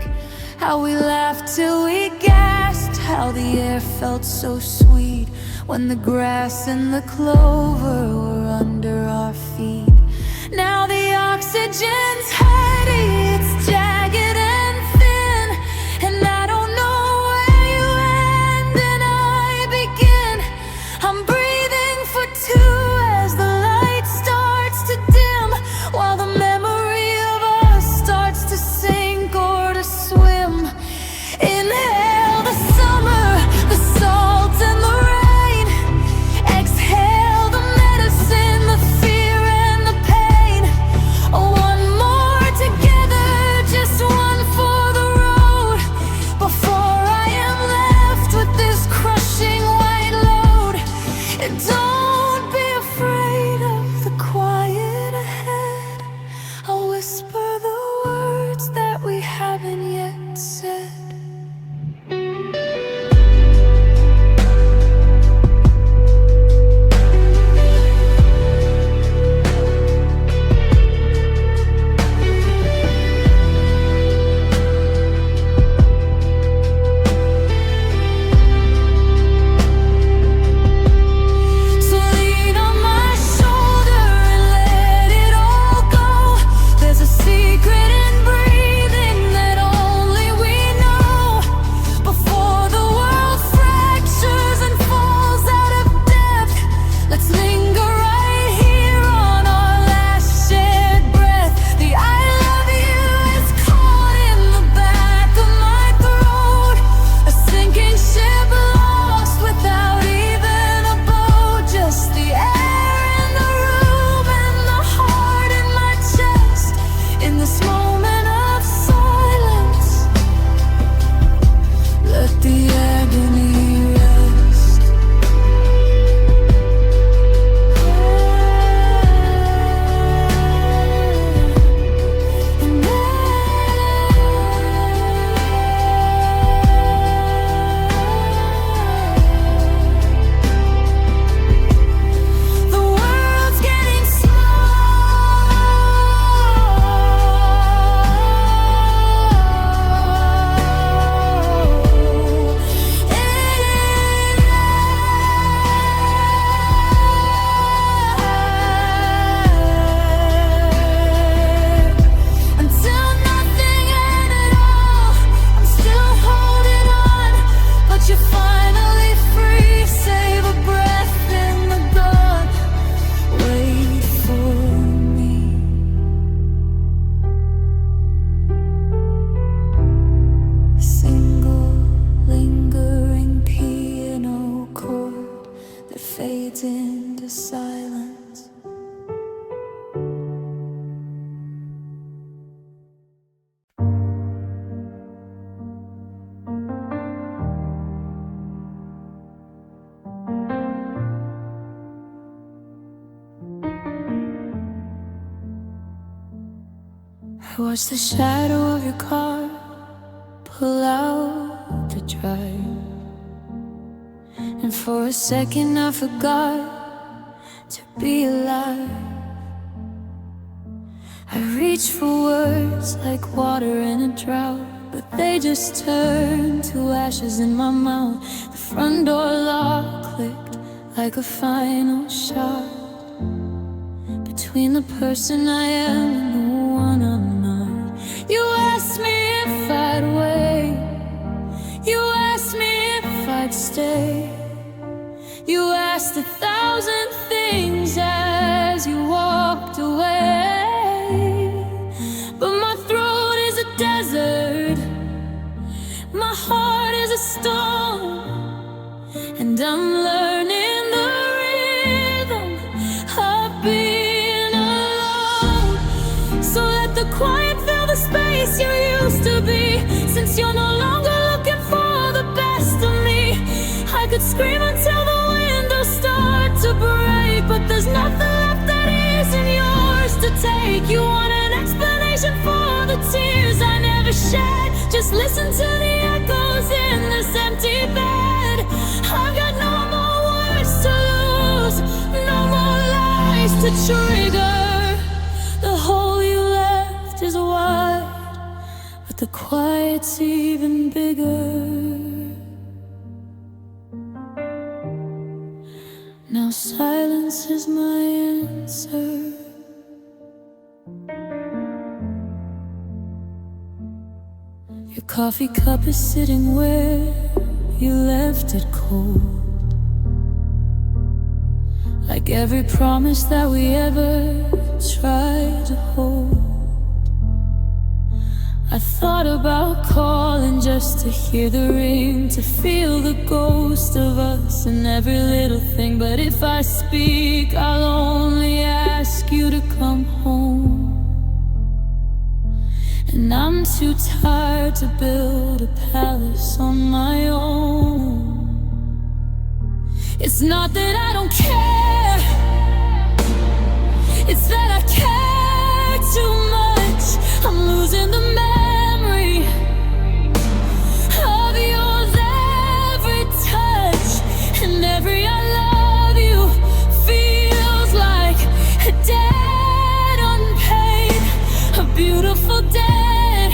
How we laughed till we gasped, how the air felt so sweet when the grass and the clover were under our feet. Now the oxygen's heady, it's jagged and thin, and I don't know where you end and I begin. I'm breathing for two as the light starts to dim, while the memory of us starts to sink or to swim. Inhale the summer, the salt and the rain. Exhale the medicine, the fear and the pain. One more together, just one for the road, before I am left with this crushing white load. And don't be afraid of the quiet ahead. I'll whisper the words that we haven't yet said. So lean on my shoulder and let it all go. There's a secret in breathing that only we know. Before the world fractures and falls out of depth, let's linger right here on our last shared breath. The I love you is caught in the back of my throat, a sinking ship lost without even a boat. Just the air in the room and the heart in my chest. In this moment of silence, let the agony rest. The world's getting until nothing and at all. I'm still holding on, but you're finally free. Save a breath in the dawn. Wait for me. Single lingering piano chord that fades into silence. I watch the shadow of your car pull out to drive, and for a second I forgot to be alive. I reach for words like water in a drought, but they just turn to ashes in my mouth. The front door lock clicked like a final shot between the person I am and the one I'm not. You asked me if I'd wait, you asked me if I'd stay, you asked 1,000 things as you walked away. But my throat is a desert, my heart is a storm, and I'm learning the rhythm of being alone. So let the quiet fill the space you used to be, since you're no longer looking for the best of me. I could scream until the windows start to break, but there's nothing left that isn't yours to take. You want an explanation for the tears I never shed? Just listen to the echoes in this empty bed. I've got no more words to lose, no more lies to trigger. The hole you left is wide, but the quiet's even bigger. Now silence is my answer. Your coffee cup is sitting where you left it cold, like every promise that we ever tried to hold. I thought about calling just to hear the ring, to feel the ghost of us in every little thing. But if I speak, I'll only ask you to come home, and I'm too tired to build a palace on my own. It's not that I don't care, it's that I care too much. I'm losing the memory of yours, every touch, and every I love you feels like a debt unpaid, a beautiful debt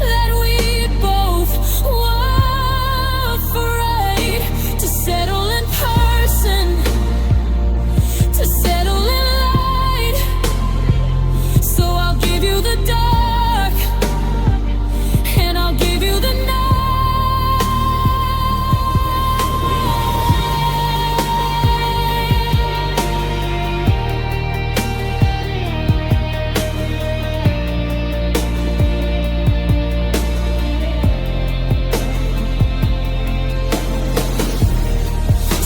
that we both were afraid to settle in person, to settle in light. So I'll give you the dark, and I'll give you the night.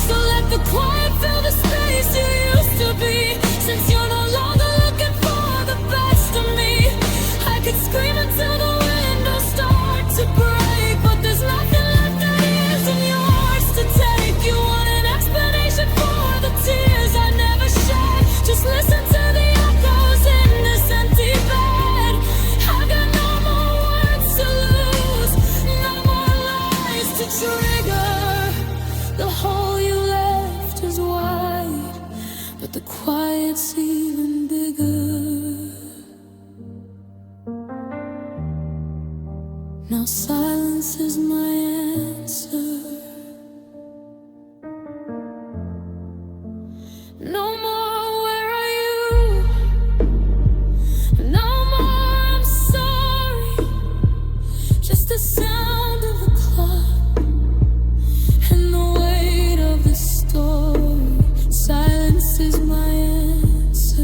So let the quiet fill the space you used to be, since you're no longer looking for the best of me. I could scream until the windows start to break, but there's nothing left that isn't yours to take. You want an explanation for the tears I never shed? Just listen to the echoes in this empty bed. I've got no more words to lose, no more lies to trigger. The hole you left is wide, but the quiet's even bigger. Now silence is my answer. No more, where are you? No more, I'm sorry. Just the sound of the clock and the weight of the story. Silence is my answer.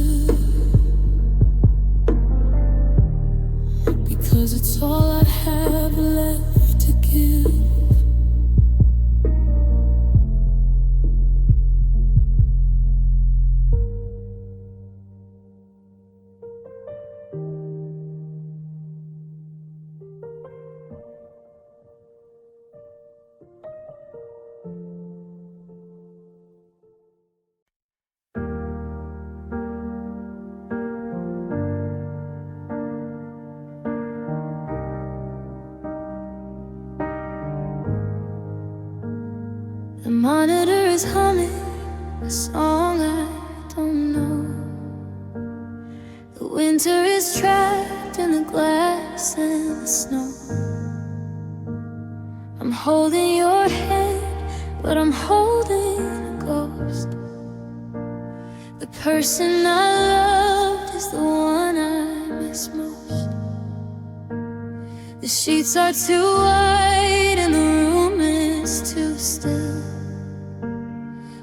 is humming a song I don't know. The winter is trapped in the glass and the snow. I'm holding your hand, but I'm holding a ghost. The person I loved is the one I miss most. The sheets are too wide and the room is too still.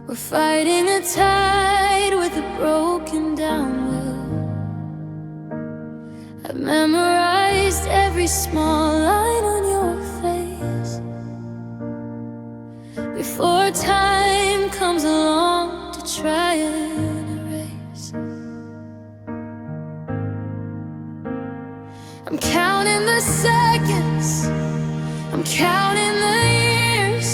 We're fighting a tide with a broken down will. I've memorized every small line on your face before time comes along to try and erase. I'm counting the seconds, I'm counting the years.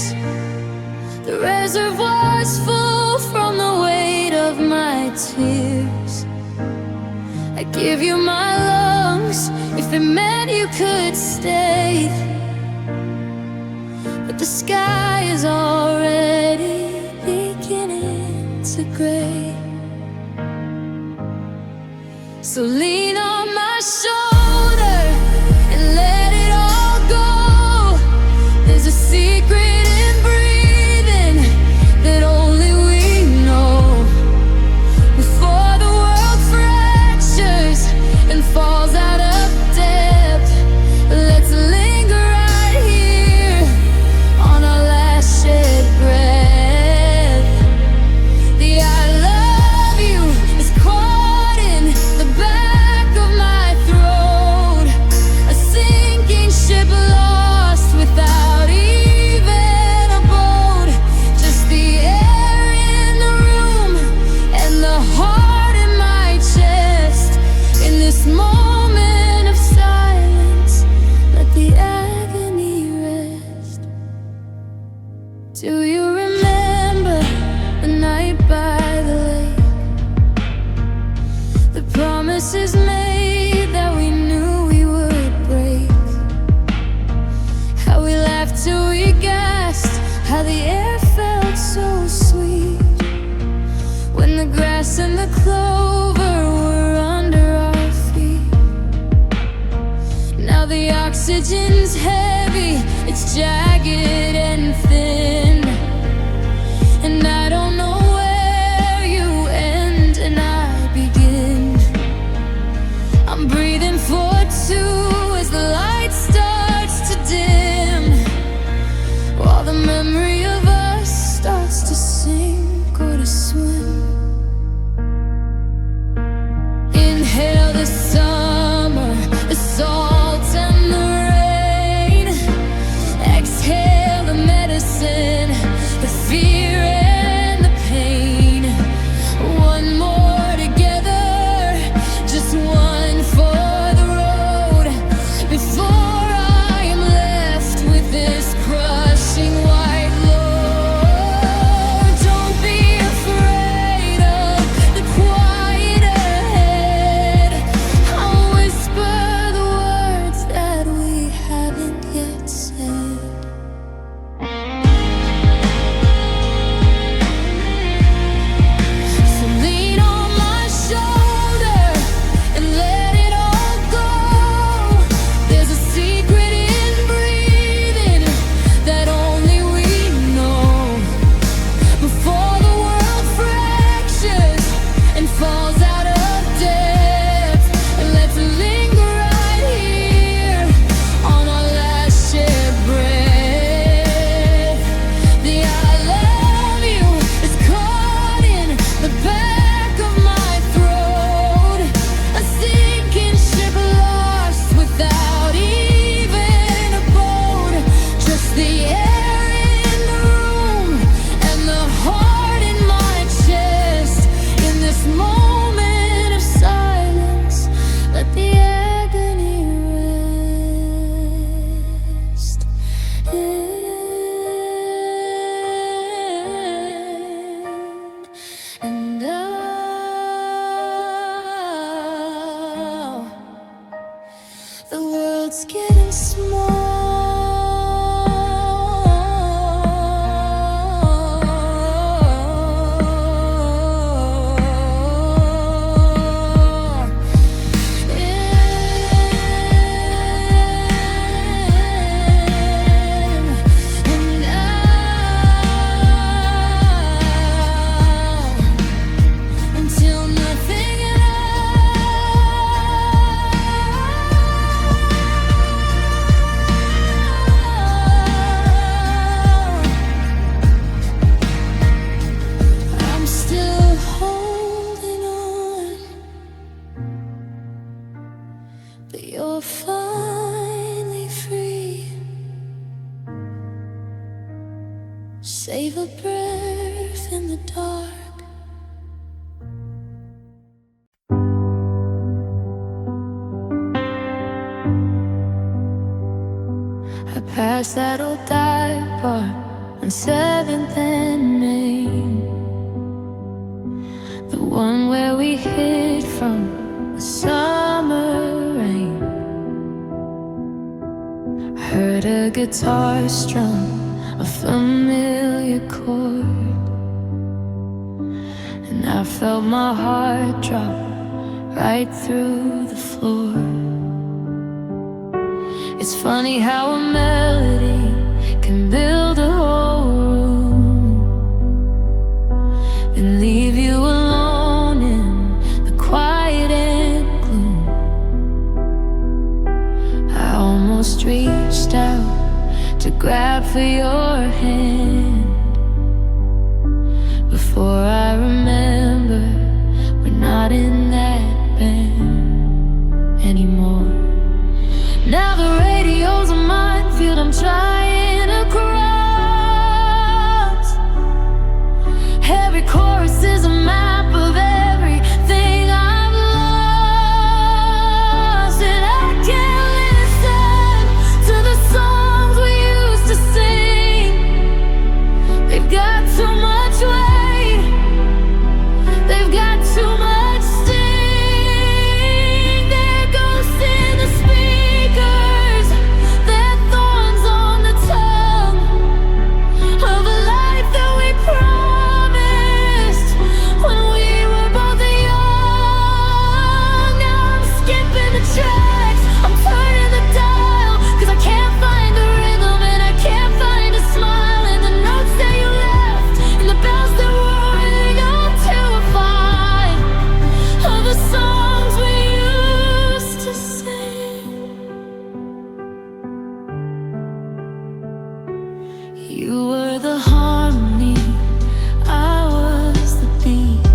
The reservoir's full from the weight of my tears. I give you my lungs if it meant you could stay, but the sky is already beginning to gray. So lean on my shoulder and let it all go. There's a secret in breathing that only we know. Before the world fractures and falls out of depth, let's linger right here on our last shed breath. The I love you is caught in the back of my throat, a sinking ship lost without even a boat. Just the air in the room and the heart in my chest. In this moment of silence, let the agony rest. Do you remember the night by the lake? The promises made that we knew we would break. How we laughed till we gasped, how the air felt so sweet when the grass and the clover were under our feet. Now the oxygen's heavy, it's jagged and thin, and I don't know where you end and I begin. I'm breathing for two as the light starts to dim, while the memory of us starts to sink or to swim. Inhale the summer, the salt and the rain. Exhale the medicine save a breath in the dark. I passed that old dive bar on 7th and Main, the one where we hid from the summer rain. Heard a guitar strum a familiar chord, and I felt my heart drop right through the floor. It's funny how a melody can build a whole room and leave you alone in the quiet and gloom. I almost reached out to grab for your hand before I remember we're not in that band anymore. Now the radio's a minefield I'm trying to cross. Every chorus is a map of everything I've lost, and I can't listen to the songs we used to sing. They've got too much weight, they've got too much sting. There goes in the speakers, their thorns on the tongue of a life that we promised when we were both young. Now I'm skipping the tracks, I'm turning the dial, 'cause I can't find the rhythm and I can't find a smile in the notes that you left and the bells that were ringing. I'm terrified of the songs we used to sing. You were the harmony, I was the beat.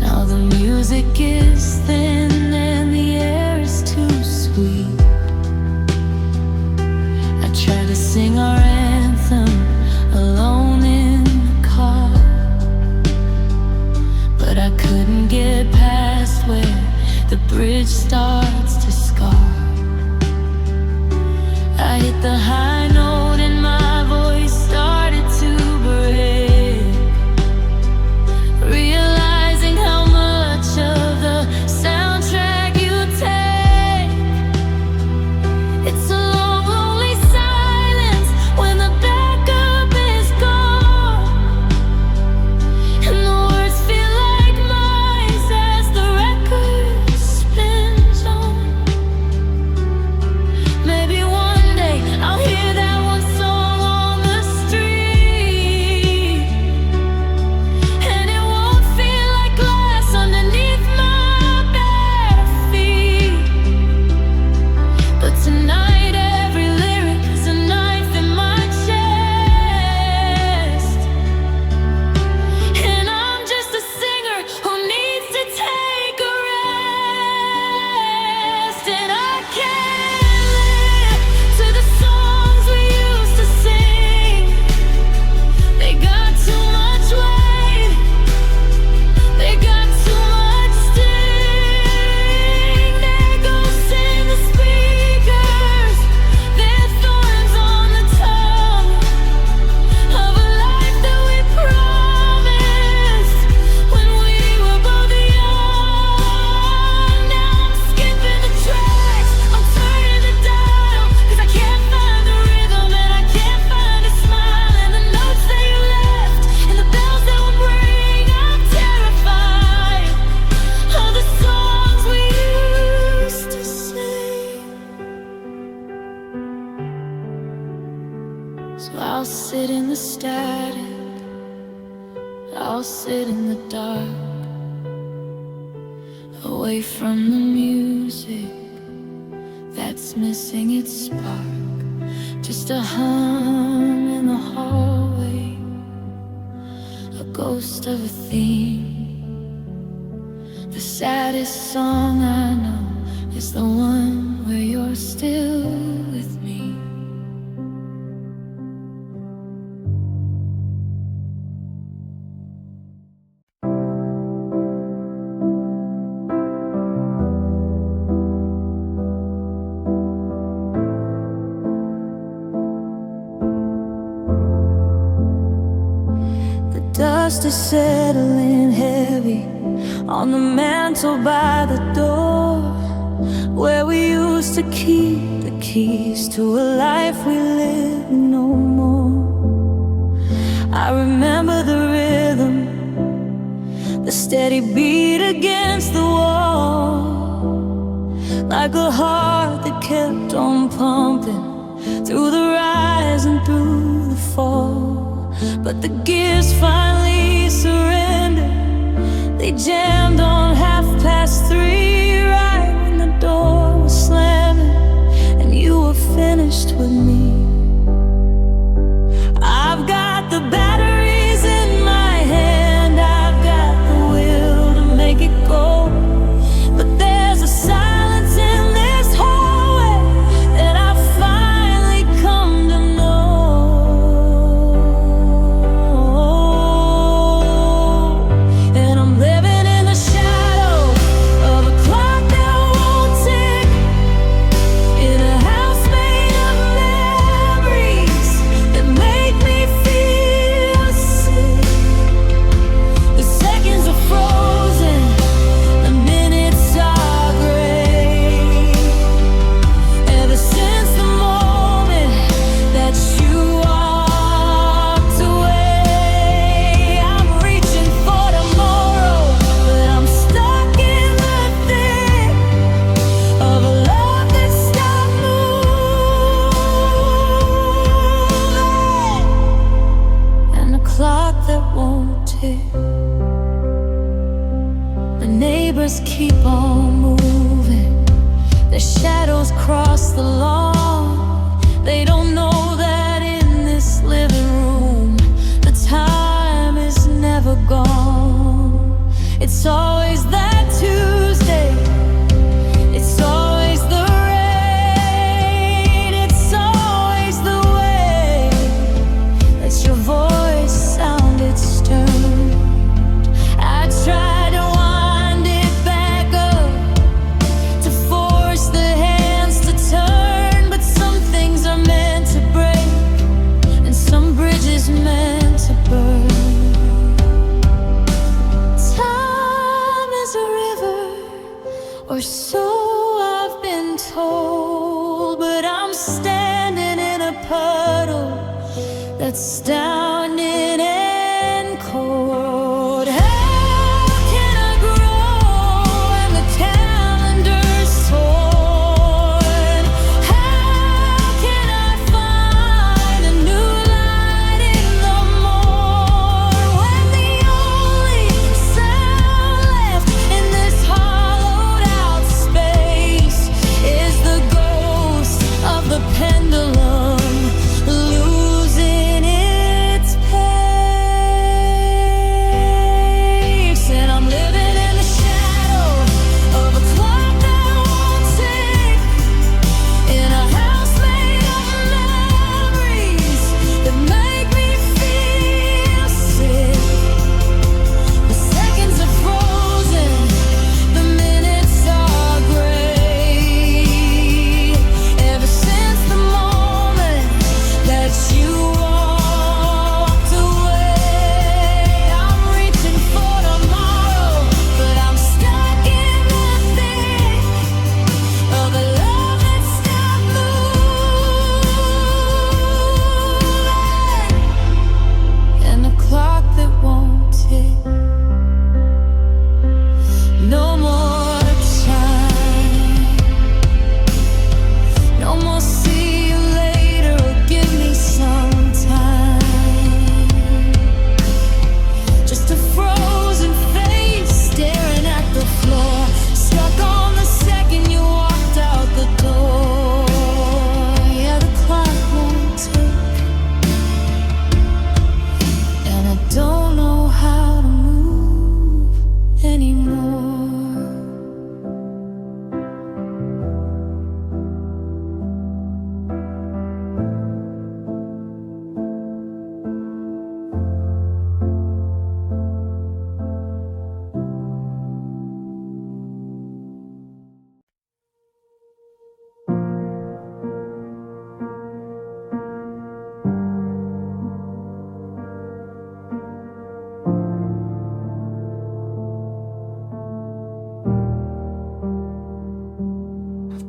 Now the music is thin and the air is too sweet. I tried to sing our anthem alone in the car, but I couldn't get past where the bridge starts to scar. I hit the high note and my voice started to break, realizing how much of the soundtrack you take. It's a long, lonely silence when the backup is gone, and the words feel like mice as the record spins on. Maybe one day I'll hear that one song on the street, and it won't feel like glass underneath my bare feet. But tonight every lyric is a knife in my chest, and I'm just a singer who needs to take a rest. And I can't live to the songs we used to sing. They got too much weight, they got too much sting. There goes in the speakers, their thorns on the tongue of a life that we promised when we were both young. Now I'm skipping the tracks, I'm turning the dial, 'cause I can't find the rhythm and I can't find a smile in the notes that you left and the bells that will ring. I'm terrified of the songs we used to sing. So I'll sit in the static, I'll sit in the dark, away from the music that's missing its spark. Just a hum in the hallway, a ghost of a theme. The saddest song I know is the one where you're still with me. dust is settling heavy on the mantle by the door, where we used to keep the keys to a life we live no more. I remember the rhythm, the steady beat against the wall, like a heart that kept on pumping through the rise and through the fall. But the gears finally surrendered. They jammed on 3:30, right when the door was slamming and you were finished with me. I've got the batteries in my hand, I've got the will to make it go, but there's a silence in this hallway that I've finally come to know. And I'm living in the shadow of a clock that won't tick, in a house made of memories that make me feel sick. The seconds are frozen, the minutes are gray. Ever since the moment that you walked away, I'm reaching for tomorrow, but I'm stuck in the thick of a love that stopped moving, and a clock that won't tick. The neighbors keep on moving, their shadows cross the lawn. They don't know that in this living room the time is never gone. It's always that Tuesday, it's always the rain, it's always the way that your voice sounded stern. I tried to wind it back up, to force the hands to turn, but some things are meant to break and some bridges meant to burn. Time is a river, or so I've been told, but I'm standing in a puddle that's stagnant and cold. How can I grow when the calendar's torn? How can I find a new light in the morn, when the only sound left in this hollowed out space is the ghost of the pendulum losing its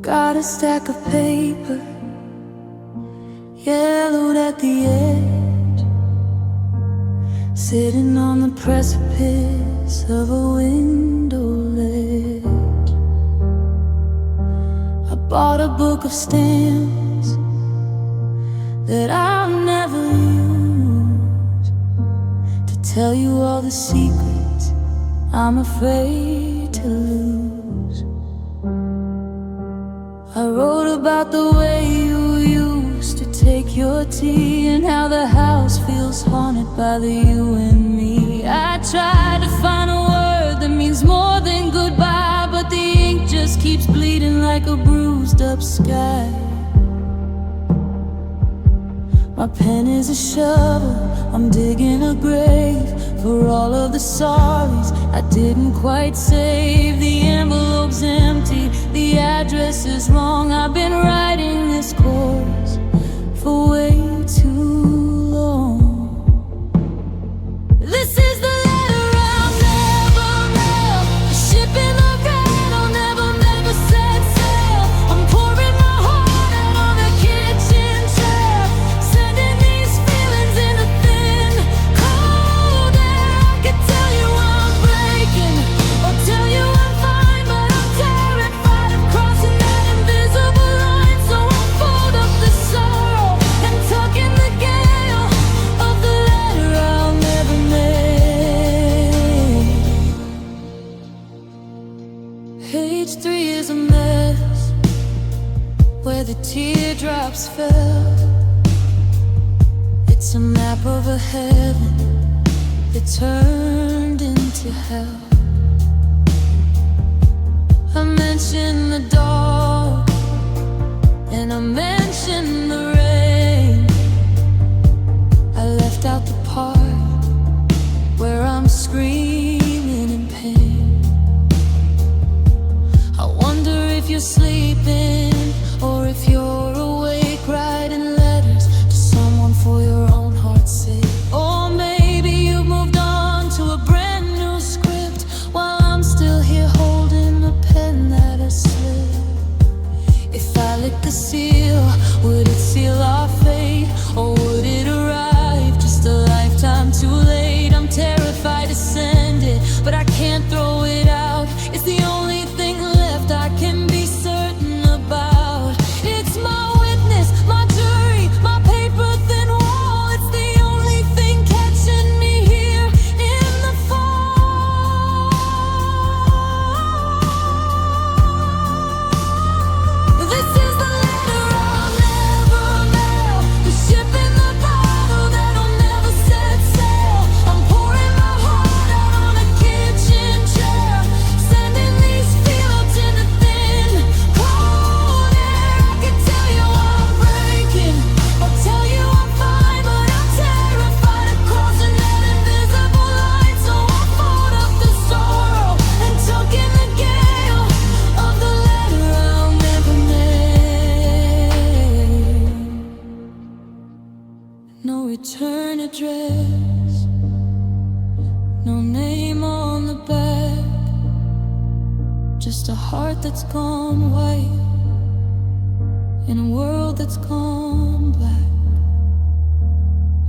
Got a stack of paper, yellowed at the edge, sitting on the precipice of a window ledge. I bought a book of stamps that I'll never use, to tell you all the secrets I'm afraid to lose. I wrote about the way you used to take your tea, and how the house feels haunted by the you and me. I tried to find a word that means more than goodbye, but the ink just keeps bleeding like a bruised up sky. My pen is a shovel, I'm digging a grave for all of the sorries I didn't quite save. The envelope's empty, the address is wrong. I've been writing this course for way too long. This is the letter I'll never mail, the ship in the red I'll never, never set sail. I'm pouring my heart out on the kitchen chair, sending these feelings in a thin, cold air. I could tell you I'm breaking, or tell you I'm fine, but I'm terrified of crossing that invisible line. So I'll fold up the sorrow and tuck in the gale of the letter I'll never make. Page 3 is a mess where the teardrops fell. It's a map of a heaven that turned into hell. I mentioned the dog, and I mentioned the rain. I left out the part where I'm screaming in pain. I wonder if you're sleeping, or if you're awake, writing letters to someone for your own heart's sake. Or maybe you've moved on to a brand new script, while I'm still here holding a pen that has slipped. If I licked the seal, would it seal our fate, or would it arrive just a lifetime too late? I'm terrified to send it, but I can't throw it out. It's the only thing left I can be certain about. It's my witness, my jury, my paper thin wall. It's the only thing catching me here in the fall. This is the letter I'll never mail, the ship in the bottle that'll never set sail. I'm pouring my heart out on a kitchen chair, sending these feelings in a thin, cold air. I could tell you I'm breaking, or tell you I'm fine, but I'm terrified of crossing that invisible line. So I'll fold up the sorrow and tuck in the gale of the letter I'll never make. No return address, no name on the back, just a heart that's gone white in a world that's gone black.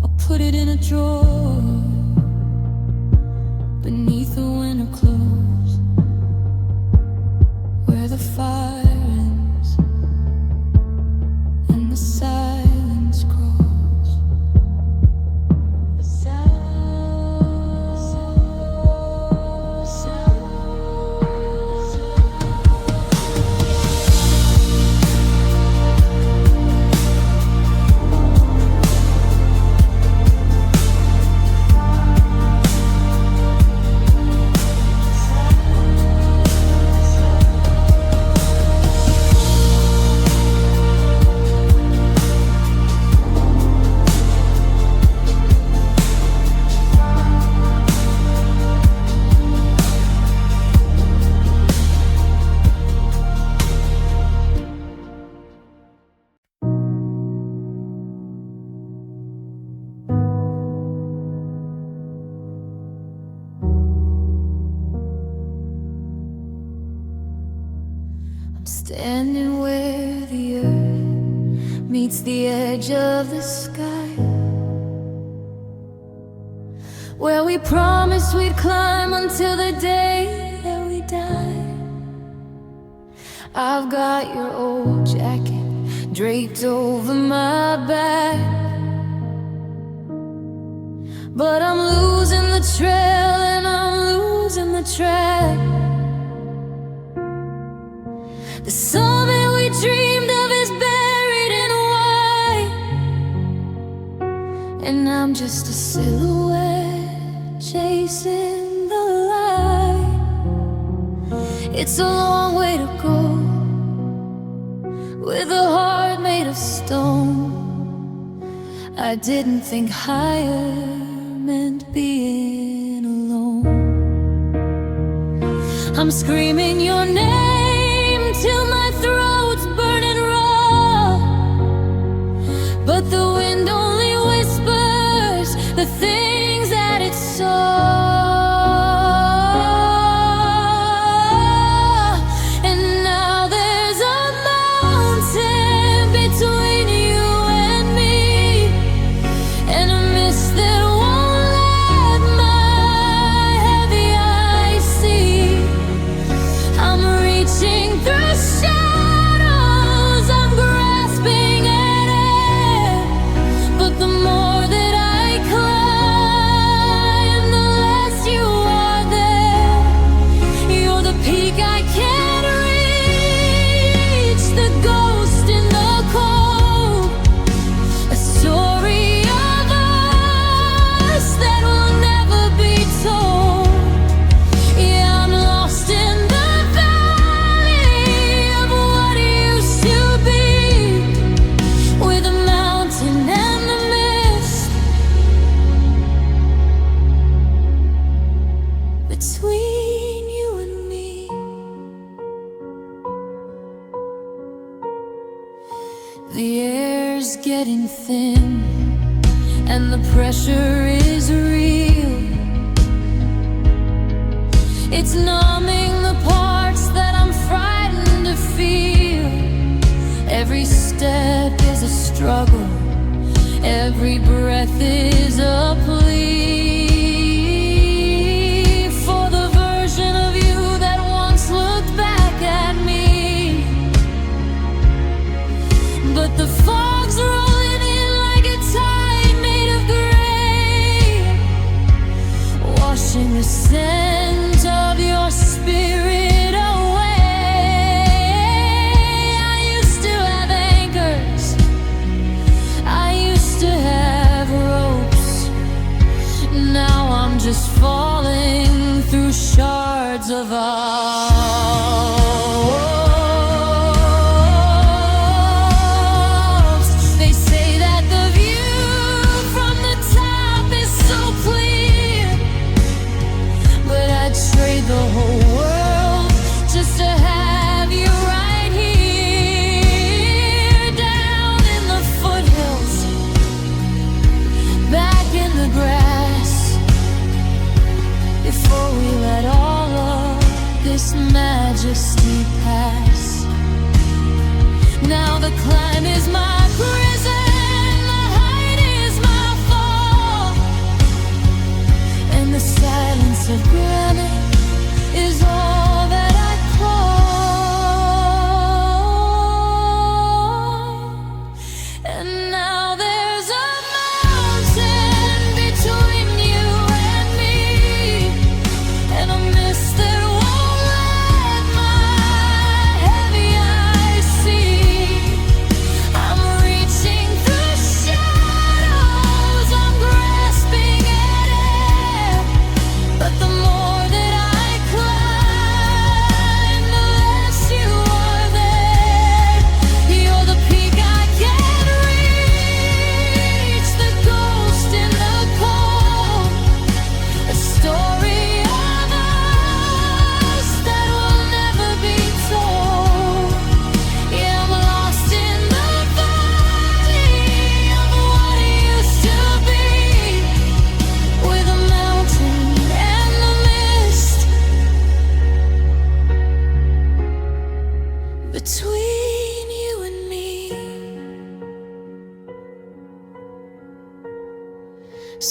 I'll put it in a drawer beneath the winter clothes, where the fire ends and the silence grows. standing where the earth meets the edge of the sky, where we promised we'd climb until the day that we die. I've got your old jacket draped over my back, but I'm losing the trail and I'm losing the track. The summit we dreamed of is buried in white, and I'm just a silhouette chasing the light. It's a long way to go with a heart made of stone. I didn't think higher meant being alone. I'm screaming your name till my throat's burning raw, but the wind only whispers the things that it saw. Between you and me, the air's getting thin and the pressure is real. It's numbing the parts that I'm frightened to feel. Every step is a struggle, every breath is a plea. But the fog's rolling in like a tide made of gray, washing the scent of your spirit away. I used to have anchors, I used to have ropes. Now I'm just falling through shards of all. The whole world just to have you right here, down in the foothills, back in the grass, before we let all of this majesty pass. Now the climb is my prison, the height is my fall, and the silence of granite is all that I call. And now there's a mountain between you and me, and a mist that won't let my heavy eyes see. I'm reaching through shadows, I'm grasping at air, but the more that I climb,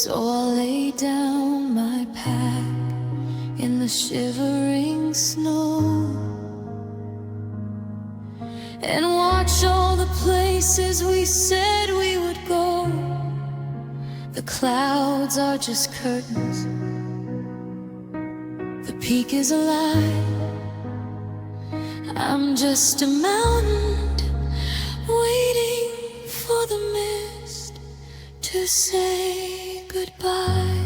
So I'll lay down my pack in the shivering snow and watch all the places we said we would go. The clouds are just curtains, the peak is a lie. I'm just a mountain waiting for the mist to say goodbye.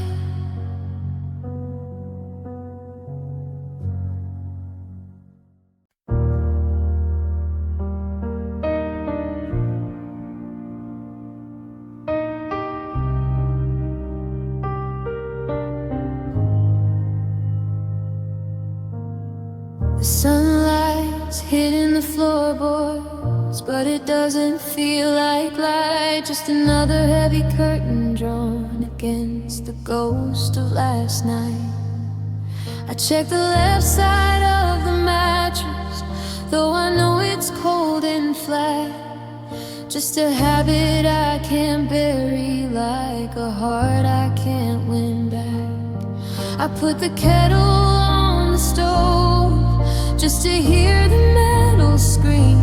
The sunlight's hitting the floorboards, but it doesn't feel like light. Just another heavy curtain drawn against the ghost of last night. I check the left side of the mattress, though I know it's cold and flat. Just a habit I can't bury, like a heart I can't win back. I put the kettle on the stove just to hear the metal scream,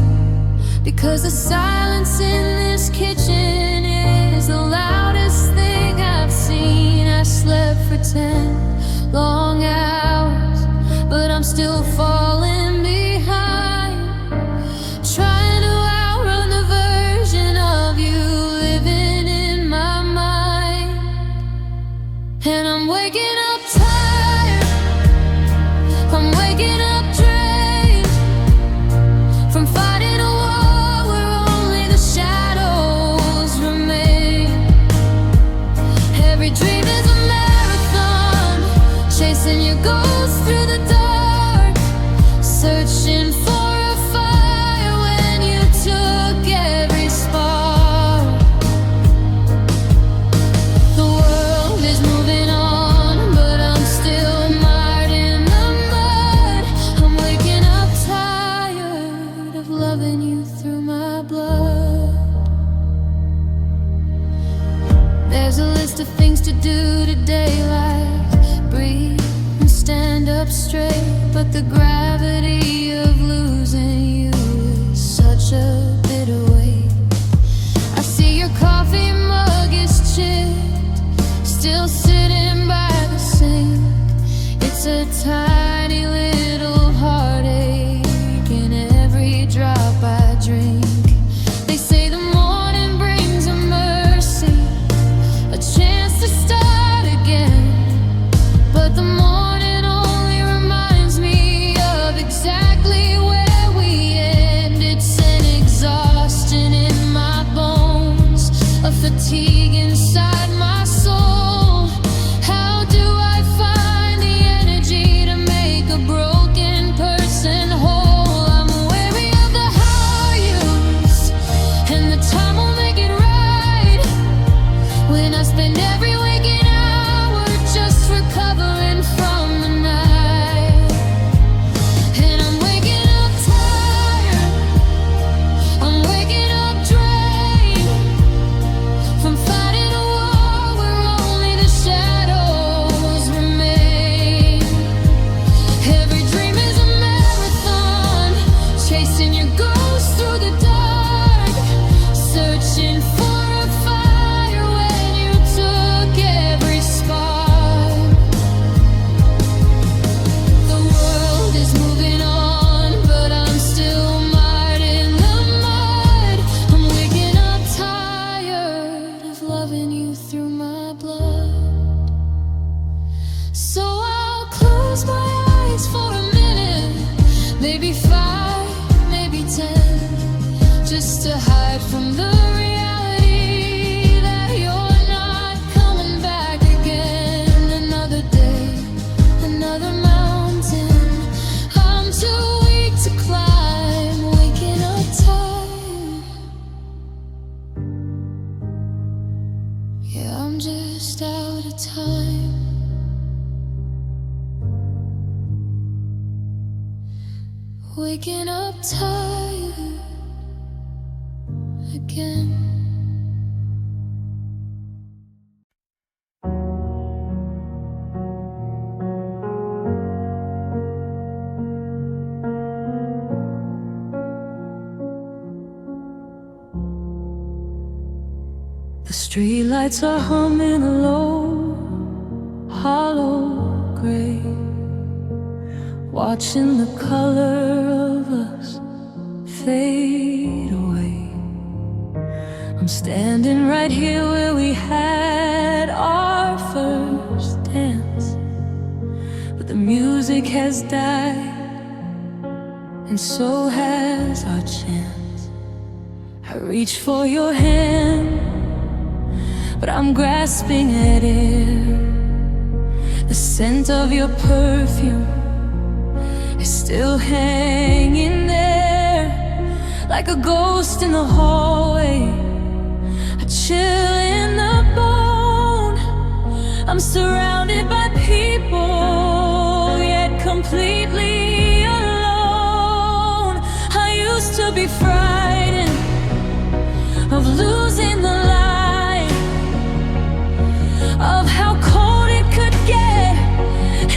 because the silence in this kitchen is the loudest thing I've seen. I slept for 10 long hours, but I'm still falling behind, trying to outrun the version of you living in my mind. And I'm waking up tired, I'm waking up drained from fighting a war where only the shadows remain. Every dream is a marathon, chasing your ghost through the dark, searching for a fire when you took every spark. The world is moving on, but I'm still mired in the mud. I'm waking up tired of loving you through my blood. There's a list of things to do today, like breathe and stand up straight, but the gravity of losing you is such a bitter weight. I see your coffee mug is chipped, still sitting by the sink. It's a tiny little heartache in every drop I drink. They say the morning brings a mercy, a chance to start again, but the morning only reminds me of exactly where we end. It's an exhaustion in my bones, a fatigue inside my soul. How do I find the energy to make a broken person whole? I'm weary of the how yous, and the time will make it right when I spend every waking hour just recovering from the night. And I'm waking up tired, I'm waking up drained from fighting a war where only the shadows remain. Every dream is a marathon, chasing your ghost through the dark, searching for a fire when you took every spark. The world is moving on, but I'm still mired in the mud. I'm waking up tired of loving you through my blood. So I'll close my eyes for a minute, maybe 5, maybe 10, just to hide from the reality that you're not coming back again. Another day, another mountain I'm too weak to climb, waking up tired. Yeah, I'm just out of time, waking up tired again. The streetlights are humming a low, hollow gray, watching the color of us fade away. I'm standing right here where we had our first dance, but the music has died, and so has our chance. I reach for your hand, but I'm grasping at air. The scent of your perfume is still hanging there, like a ghost in the hallway, a chill in the bone. I'm surrounded by people, yet completely alone. I used to be frightened of losing the light, of how cold it could get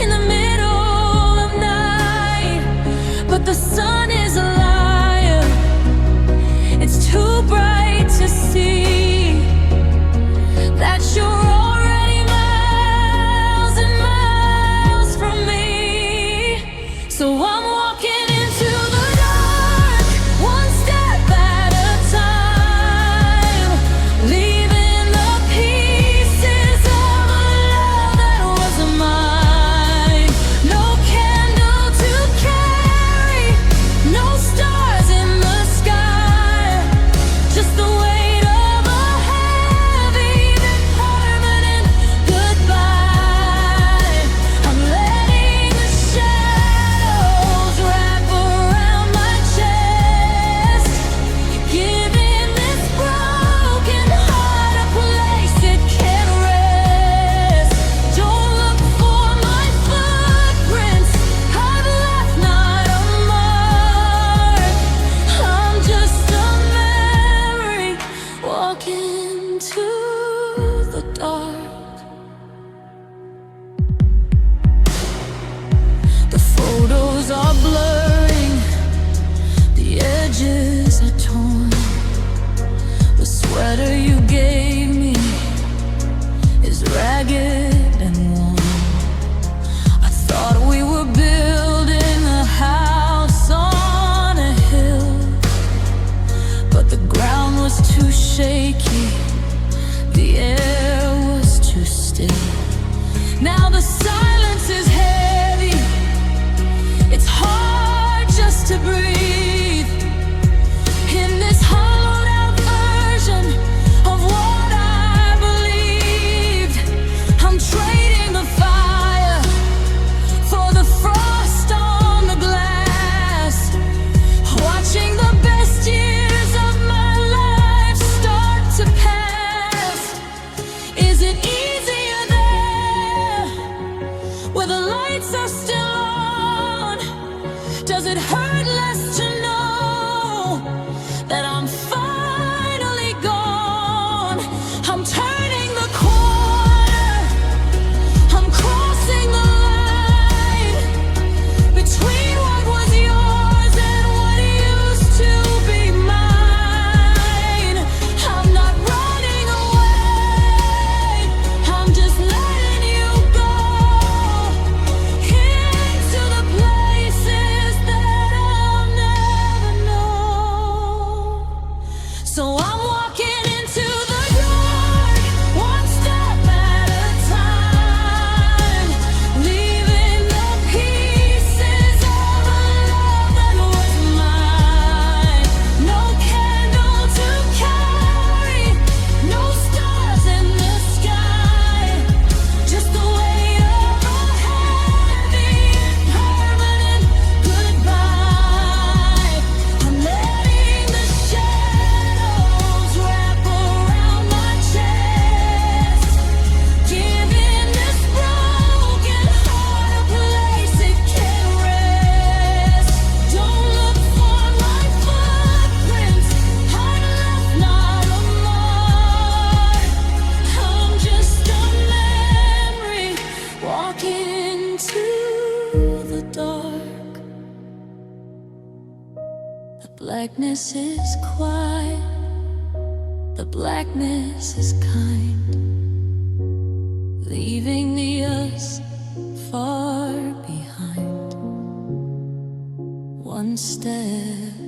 in the middle of night. But the sun is a liar, it's too bright to see that you're already miles and miles from me. So I'm walking into the dark, one step at a time, leaving the pieces of a love that wasn't mine. No candle to carry, no stars in the sky, just the weight of a heavy but permanent goodbye. I'm letting the shadows wrap around my chest, giving this broken heart a place it can rest. Don't look for my footprints, I've left not a mark. I'm just a memory walking to the dark. The photos are blurring, the edges are torn. The sweater you gave me is ragged and worn. I thought we were building a house on a hill, but the ground was too shaky, the air was too still. Now the silence is heavy, it's hard just to breathe in this hollowed out version of what I believed. I'm trading the fire for the frost on the glass, watching the best years of my life start to pass. Is it easier there, where the lights are still on? Does it hurt less to know that I'm finally gone? I'm turning the corner, I'm crossing the line between what was yours and what used to be mine. I'm not running away, I'm just letting you go into the places that I'll never know. So I'm walking into the dark, one step at a time, leaving the pieces of a love that was mine. No candle to carry, no stars in the sky, just the weight of a heavy permanent goodbye. I'm letting the shadows wrap around my chest, giving this broken heart a place it can rest. Don't look for my footprints, I've left not a mark. I'm just a memory walking to the dark. The blackness is quiet, the blackness is kind, leaving the us far behind. One step